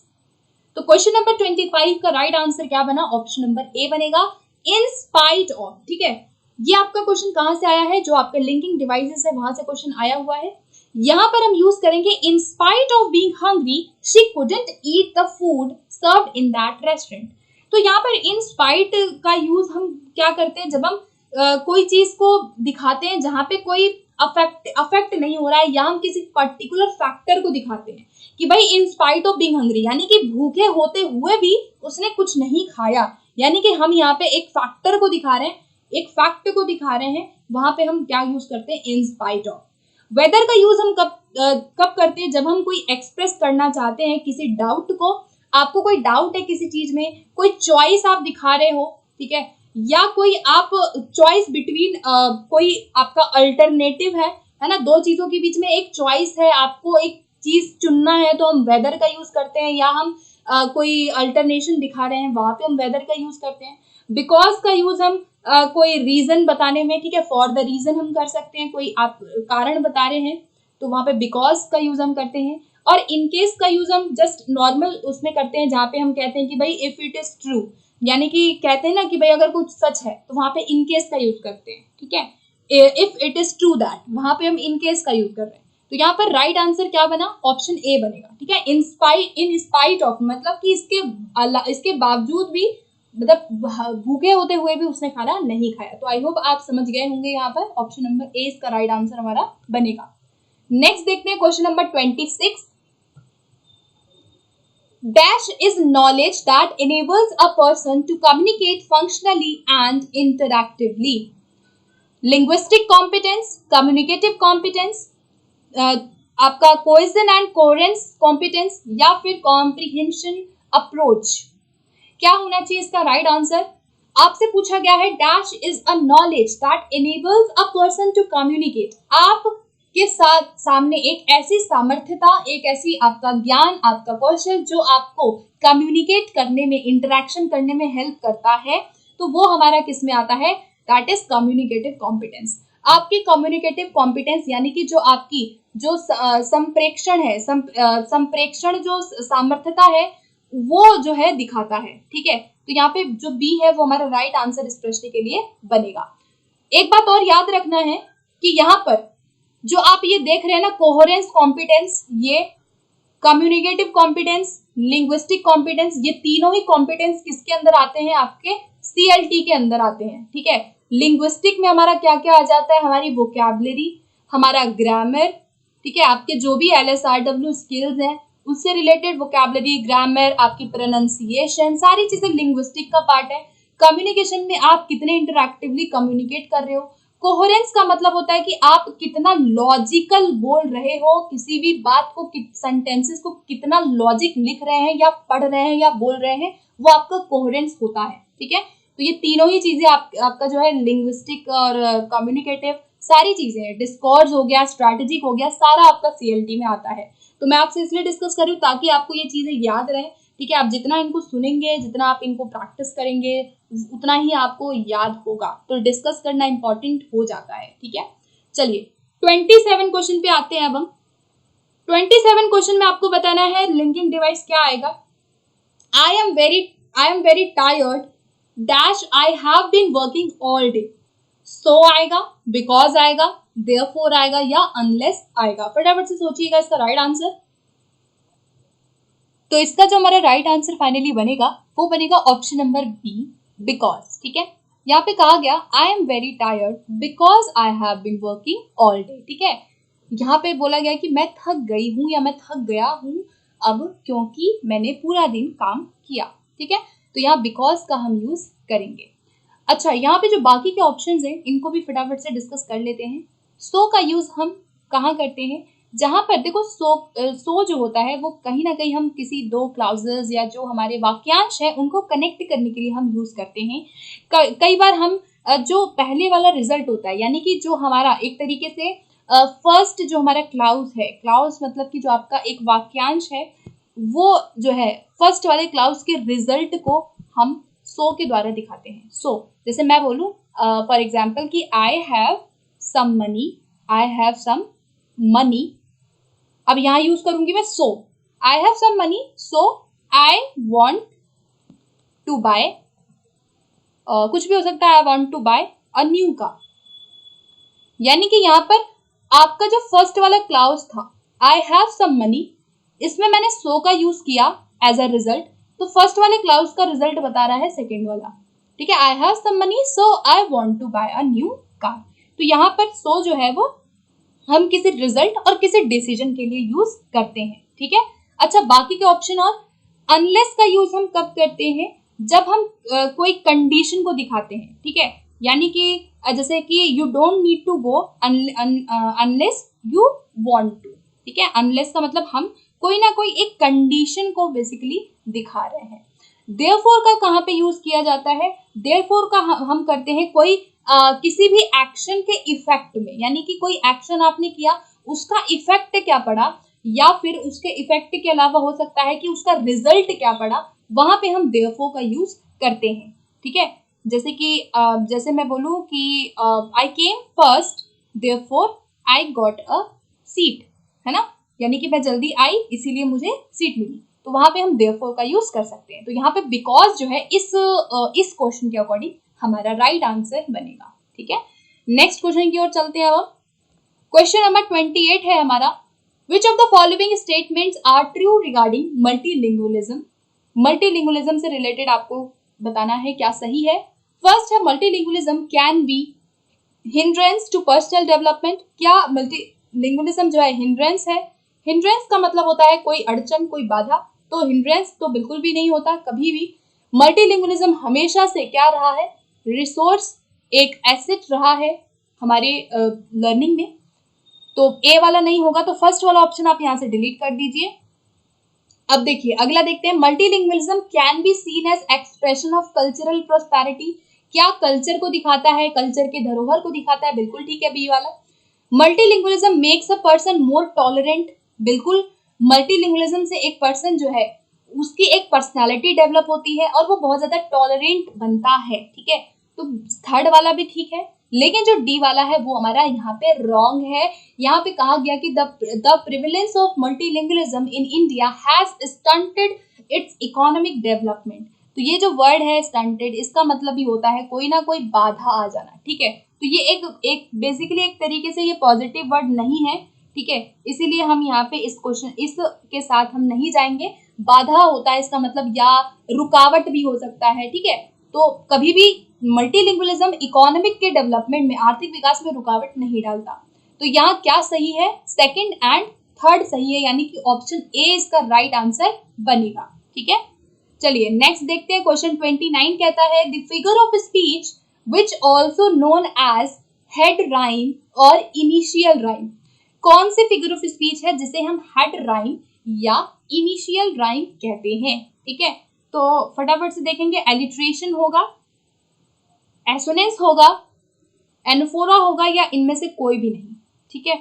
तो क्वेश्चन नंबर 25 का राइट आंसर क्या बना, ऑप्शन नंबर ए बनेगा, इन स्पाइट ऑफ। ठीक है, ये आपका क्वेश्चन कहां से आया है, जो आपका लिंकिंग डिवाइसेस है वहां से क्वेश्चन आया हुआ है। यहां पर हम यूज करेंगे इन spite of being hungry she couldn't eat the food served in that restaurant. तो यहाँ पर इन स्पाइट का यूज हम क्या करते हैं, जब हम कोई चीज को दिखाते हैं जहां पे कोई अफेक्ट नहीं हो रहा है, या हम किसी पर्टिकुलर फैक्टर को दिखाते हैं कि भाई इन स्पाइट ऑफ बीइंग हंग्री, यानी कि भूखे होते हुए भी उसने कुछ नहीं खाया, यानी कि हम यहाँ पे एक फैक्टर को दिखा रहे हैं, एक फैक्ट को दिखा रहे हैं, वहां पे हम क्या यूज करते हैं, इन स्पाइट ऑफ। वेदर का यूज हम कब करते हैं, जब हम कोई एक्सप्रेस करना चाहते हैं किसी डाउट को, आपको कोई डाउट है किसी चीज में, कोई चॉइस आप दिखा रहे हो, ठीक है, या कोई आप चॉइस बिटवीन कोई आपका अल्टरनेटिव है ना, दो चीजों के बीच में एक चॉइस है, आपको एक चीज चुनना है, तो हम वेदर का यूज करते हैं, या हम कोई अल्टरनेशन दिखा रहे हैं वहां पे हम वेदर का यूज करते हैं। बिकॉज का यूज हम कोई रीजन बताने में, ठीक है, फॉर द रीजन हम कर सकते हैं, कोई आप कारण बता रहे हैं तो वहां पे बिकॉज का यूज हम करते हैं। और इन केस का यूज हम जस्ट नॉर्मल उसमें करते हैं जहाँ पे हम कहते हैं कि भाई इफ इट इज ट्रू, यानी कि कहते हैं ना कि भाई अगर कुछ सच है तो वहां पे इन केस का यूज करते हैं। ठीक है, if it is true that, वहां पे हम इन केस का यूज कर रहे हैं। तो यहाँ पर राइट आंसर क्या बना, ऑप्शन ए बनेगा। ठीक है, इन स्पाइट ऑफ, मतलब कि इसके बावजूद भी, मतलब भूखे होते हुए भी उसने खाना नहीं खाया। तो आई होप आप समझ गए होंगे, यहाँ पर ऑप्शन नंबर ए इसका राइट आंसर हमारा बनेगा। नेक्स्ट देखते हैं question number 26। Dash is knowledge that enables a person to communicate functionally and interactively. Linguistic competence, communicative competence, आपका कोहेजन एंड कोहेरेंस कॉम्पिटेंस, या फिर कॉम्प्रिहेंशन अप्रोच। क्या होना चाहिए इसका राइट आंसर? आपसे पूछा गया है dash is a knowledge that enables a person to communicate. आपके साथ सामने एक ऐसी सामर्थ्यता, एक ऐसी आपका ज्ञान, आपका कौशल जो आपको कम्युनिकेट करने में, इंटरेक्शन करने में हेल्प करता है, तो वो हमारा किस में आता है? That is communicative competence. आपकी कम्युनिकेटिव कॉम्पिटेंस यानी कि जो आपकी जो संप्रेक्षण है, संप्रेक्षण जो सामर्थ्यता है वो जो है दिखाता है। ठीक है, तो यहाँ पे जो बी है वो हमारा राइट आंसर इस प्रश्न के लिए बनेगा। एक बात और याद रखना है कि यहाँ पर जो आप ये देख रहे हैं ना, कोहेरेंस कॉम्पिटेंस, ये कम्युनिकेटिव कॉम्पिटेंस, लिंग्विस्टिक कॉम्पिटेंस, ये तीनों ही कॉम्पिटेंस किसके अंदर आते हैं? आपके सीएलटी के अंदर आते हैं। ठीक है, लिंग्विस्टिक में हमारा क्या क्या आ जाता है? हमारी वोकैबुलरी, हमारा ग्रामर, ठीक है, आपके जो भी LSRW स्किल्स हैं उससे रिलेटेड वोकैबुलरी, ग्रामर, आपकी प्रोनाउंसिएशन, सारी चीजें लिंग्विस्टिक का पार्ट है। कम्युनिकेशन में आप कितने इंटरैक्टिवली कम्युनिकेट कर रहे हो। कोहेरेंस का मतलब होता है कि आप कितना लॉजिकल बोल रहे हो, किसी भी बात को, सेंटेंसेस को कितना लॉजिक लिख रहे हैं या पढ़ रहे हैं या बोल रहे हैं, वो आपका कोहेरेंस होता है। ठीक है, तो ये तीनों ही चीजें आपका जो है लिंग्विस्टिक और कम्युनिकेटिव सारी चीजें, डिस्कोर्स हो गया, स्ट्रैटेजिक हो गया, सारा आपका सीएलटी में आता है। तो मैं आपसे इसलिए डिस्कस कर रही हूँ ताकि आपको ये चीजें याद रहें। ठीक है, आप जितना इनको सुनेंगे, जितना आप इनको प्रैक्टिस करेंगे, उतना ही आपको याद होगा। तो डिस्कस करना इंपॉर्टेंट हो जाता है। ठीक है, चलिए 27 क्वेश्चन पे आते हैं। अब हम 27 क्वेश्चन में आपको बताना है लिंकिंग डिवाइस क्या आएगा। I am very tired dash I have been working all day. So आएगा, बिकॉज आएगा, देयरफॉर आएगा, या अनलेस आएगा। फटाफट से सोचिएगा इसका राइट आंसर। तो इसका जो हमारा राइट आंसर फाइनली बनेगा वो बनेगा ऑप्शन नंबर बी, बिकॉज। ठीक है, यहाँ पे कहा गया I am very tired because I have been working all day. ठीक है, यहाँ पे बोला गया कि मैं थक गई हूँ या मैं थक गया हूँ अब क्योंकि मैंने पूरा दिन काम किया। ठीक है, तो यहाँ बिकॉज का हम यूज करेंगे। अच्छा, यहाँ पे जो बाकी के ऑप्शंस हैं इनको भी फटाफट से डिस्कस कर लेते हैं। सो का यूज हम कहाँ करते हैं? जहां पर देखो सो जो होता है वो कहीं ना कहीं हम किसी दो क्लाउजेस या जो हमारे वाक्यांश है उनको कनेक्ट करने के लिए हम यूज करते हैं। कई बार हम जो पहले वाला रिजल्ट होता है, यानी कि जो हमारा एक तरीके से फर्स्ट जो हमारा क्लाउज है, क्लाउज मतलब कि जो आपका एक वाक्यांश है, वो जो है फर्स्ट वाले क्लाउज के रिजल्ट को हम सो के द्वारा दिखाते हैं। सो जैसे मैं बोलूं फॉर एग्जाम्पल कि I have some money, I have some money. अब यहां यूज करूंगी मैं so, I have some money so I want to buy, कुछ भी हो सकता है, I want to buy a new car. यानी कि यहां पर आपका जो फर्स्ट वाला क्लाउज था आई हैव सम मनी, इसमें मैंने सो का यूज किया एज अ रिजल्ट, तो फर्स्ट वाले क्लाउज का रिजल्ट बता रहा है सेकेंड वाला। ठीक है, I have some money so I want to buy a new car. तो यहाँ पर सो जो है वो हम किसी रिजल्ट और किसी डिसीजन के लिए यूज करते हैं। ठीक है, अच्छा बाकी के ऑप्शन और अनलेस का यूज हम कब करते हैं? जब हम कोई कंडीशन को दिखाते हैं। ठीक है, यानी कि जैसे कि you don't need to go unless you want to. ठीक है, अनलेस का मतलब हम कोई ना कोई एक कंडीशन को बेसिकली दिखा रहे हैं। देयरफॉर का कहाँ पे यूज किया जाता है? देयरफॉर का हम करते हैं कोई किसी भी एक्शन के इफेक्ट में, यानी कि कोई एक्शन आपने किया उसका इफेक्ट क्या पड़ा, या फिर उसके इफेक्ट के अलावा हो सकता है कि उसका रिजल्ट क्या पड़ा, वहां पे हम देयरफॉर का यूज करते हैं। ठीक है, जैसे कि जैसे मैं बोलूं कि I came first therefore I got a seat, है ना, यानी कि मैं जल्दी आई इसीलिए मुझे सीट मिली, तो वहां पे हम देयरफॉर का यूज कर सकते हैं। तो यहाँ पे बिकॉज जो है इस क्वेश्चन के अकॉर्डिंग हमारा राइट आंसर बनेगा। ठीक है, नेक्स्ट क्वेश्चन की ओर चलते हैं। अब क्वेश्चन नंबर 28 है हमारा, which of the following statements are true regarding multilingualism. Multilingualism से रिलेटेड आपको बताना है क्या सही है। फर्स्ट है multilingualism can be hindrance to personal development. क्या मल्टीलिंगुअलिज्म जो है हिंड्रेंस है? हिंड्रेंस का मतलब होता है कोई अड़चन, कोई बाधा। तो हिंड्रेंस तो बिल्कुल भी नहीं होता कभी भी। मल्टीलिंगुअलिज्म हमेशा से क्या रहा है, रिसोर्स, एक एसेट रहा है हमारे लर्निंग में। तो ए वाला नहीं होगा, तो फर्स्ट वाला ऑप्शन आप यहाँ से डिलीट कर दीजिए। अब देखिए अगला देखते हैं, multilingualism can be seen as expression of cultural prosperity. क्या कल्चर को दिखाता है, कल्चर के धरोहर को दिखाता है, बिल्कुल ठीक है बी वाला। Multilingualism makes a person more tolerant, बिल्कुल मल्टीलिंगुअलिज्म से एक पर्सन जो है उसकी एक पर्सनालिटी डेवलप होती है और वो बहुत ज्यादा टॉलरेंट बनता है, ठीक है। तो थर्ड वाला भी ठीक है, लेकिन जो डी वाला है वो हमारा यहाँ पे रॉन्ग है। यहाँ पे कहा गया कि the prevalence of multilingualism in India has stunted it's economic development. तो ये जो वर्ड है स्टंटेड, इसका मतलब ही होता है कोई ना कोई बाधा आ जाना, ठीक है। तो ये एक बेसिकली एक तरीके से ये पॉजिटिव वर्ड नहीं है, ठीक है, इसीलिए हम यहाँ पे इस क्वेश्चन इसके साथ हम नहीं जाएंगे। बाधा होता है इसका मतलब या रुकावट भी हो सकता है, ठीक है। तो कभी भी मल्टीलिंगुअलिज्म इकोनॉमिक के डेवलपमेंट में, आर्थिक विकास में रुकावट नहीं डालता। तो यहाँ क्या सही है, सेकंड एंड थर्ड सही है, यानी कि ऑप्शन ए इसका राइट आंसर बनेगा, ठीक है। चलिए नेक्स्ट देखते हैं, क्वेश्चन 29 कहता है the figure of speech which also known as head rhyme और इनिशियल राइम। कौन सी फिगर ऑफ स्पीच है जिसे हम हेड राइम या इनिशियल राइम कहते हैं, ठीक है। तो फटाफट से देखेंगे, एलिट्रेशन होगा, एसोनेंस होगा, एनफोरा होगा, या इनमें से कोई भी नहीं, ठीक है।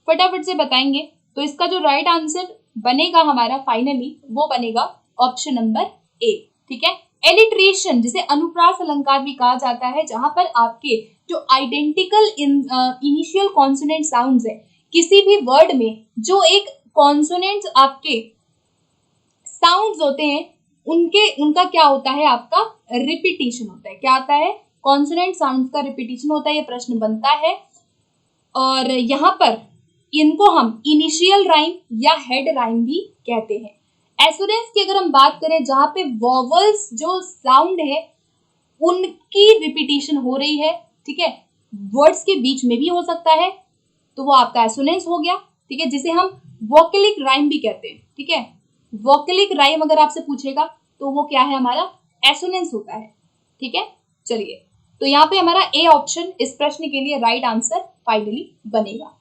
फटाफट से बताएंगे। तो इसका जो राइट आंसर बनेगा हमारा फाइनली वो बनेगा ऑप्शन नंबर ए, ठीक है। एलिट्रेशन जिसे अनुप्रास अलंकार भी कहा जाता है, जहां पर आपके जो आइडेंटिकल इनिशियल कॉन्सोनेंट साउंड्स है किसी भी वर्ड में, जो एक कॉन्सोनेंट्स आपके साउंड्स होते हैं उनका क्या होता है, आपका रिपीटिशन होता है। क्या आता है, कॉन्सोनेंट साउंड्स का रिपीटिशन होता है, ये प्रश्न बनता है। और यहाँ पर इनको हम इनिशियल राइम या हेड राइम भी कहते हैं। एसोनेंस की अगर हम बात करें, जहां पे वॉवल्स जो साउंड है उनकी रिपीटिशन हो रही है, ठीक है, वर्ड्स के बीच में भी हो सकता है, तो वो आपका एसोनेंस हो गया, ठीक है, जिसे हम वोकलिक राइम भी कहते हैं, ठीक है। वोकलिक राइम अगर आपसे पूछेगा तो वो क्या है, हमारा एसोनेंस होता है, ठीक है। चलिए, तो यहाँ पे हमारा ए ऑप्शन इस प्रश्न के लिए राइट आंसर फाइनली बनेगा।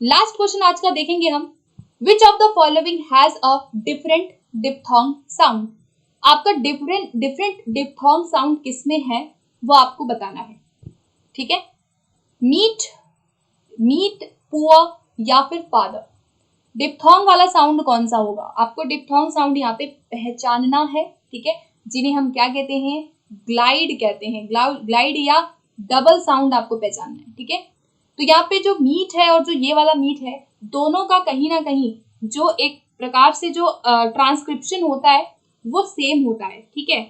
लास्ट क्वेश्चन आज का देखेंगे हम, विच of the following has a different diphthong sound. आपका डिफरेंट डिप्थोंग साउंड किसमें है वो आपको बताना है, ठीक है। मीट, मीट, पुअर या फिर फादर। डिप्थोंग वाला साउंड कौन सा होगा, आपको डिप्थोंग साउंड यहाँ पे पहचानना है, ठीक है, जिन्हें हम क्या कहते हैं, ग्लाइड कहते हैं। ग्लाइड या डबल साउंड आपको पहचानना है, ठीक है। तो यहाँ पे जो मीट है और जो ये वाला मीट है, दोनों का कहीं ना कहीं जो एक प्रकार से जो ट्रांसक्रिप्शन होता है वो सेम होता है, ठीक है।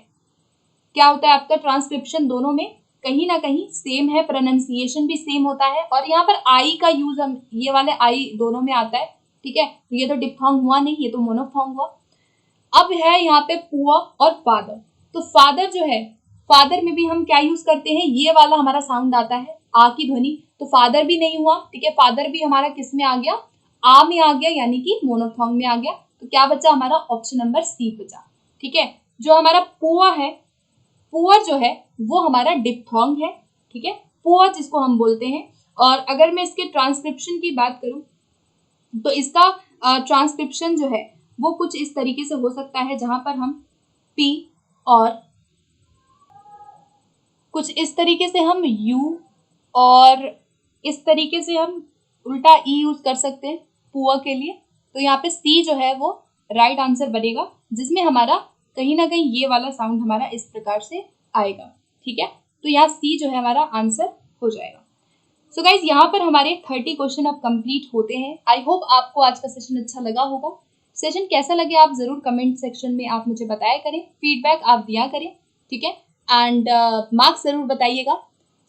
क्या होता है आपका ट्रांसक्रिप्शन, दोनों में कहीं ना कहीं सेम है, प्रोनाउंसिएशन भी सेम होता है। और यहाँ पर आई का यूज हम ये वाले आई दोनों में आता है, ठीक है। तो ये तो डिप्थोंग हुआ नहीं, ये तो मोनोफोंग हुआ। अब है यहाँ पे पुअर और फादर। तो फादर जो है, फादर में भी हम क्या यूज करते हैं, ये वाला हमारा साउंड आता है, आ की ध्वनि। तो फादर भी नहीं हुआ, ठीक है, फादर भी हमारा किस में आ गया, आ में आ गया, यानी कि मोनोफोंग में आ गया। तो क्या बचा हमारा, ऑप्शन नंबर सी बचा, ठीक है। जो हमारा पुअर है, पुअर जो है वो हमारा डिप्थोंग है, ठीक है, पुअर जिसको हम बोलते हैं। और अगर मैं इसके ट्रांसक्रिप्शन की बात करूं तो इसका ट्रांसक्रिप्शन जो है वो कुछ इस तरीके से हो सकता है, जहां पर हम पी और कुछ इस तरीके से हम यू और इस तरीके से हम उल्टा ई यूज कर सकते हैं पुअर के लिए। तो यहाँ पे सी जो है वो राइट आंसर बनेगा, जिसमें हमारा कहीं ना कहीं ये वाला साउंड हमारा इस प्रकार से आएगा, ठीक है। तो यहाँ सी जो है हमारा आंसर हो जाएगा। सो गाइज, यहाँ पर हमारे 30 क्वेश्चन अब कंप्लीट होते हैं। आई होप आपको आज का सेशन अच्छा लगा होगा। सेशन कैसा लगे आप जरूर कमेंट सेक्शन में आप मुझे बताया करें, फीडबैक आप दिया करें, ठीक है। एंड मार्क्स जरूर बताइएगा।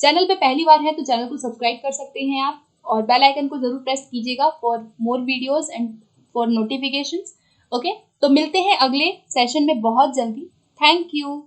चैनल पे पहली बार है तो चैनल को सब्सक्राइब कर सकते हैं आप, और बेल आइकन को जरूर प्रेस कीजिएगा for more videos and for notifications. Okay, तो मिलते हैं अगले सेशन में बहुत जल्दी। Thank you.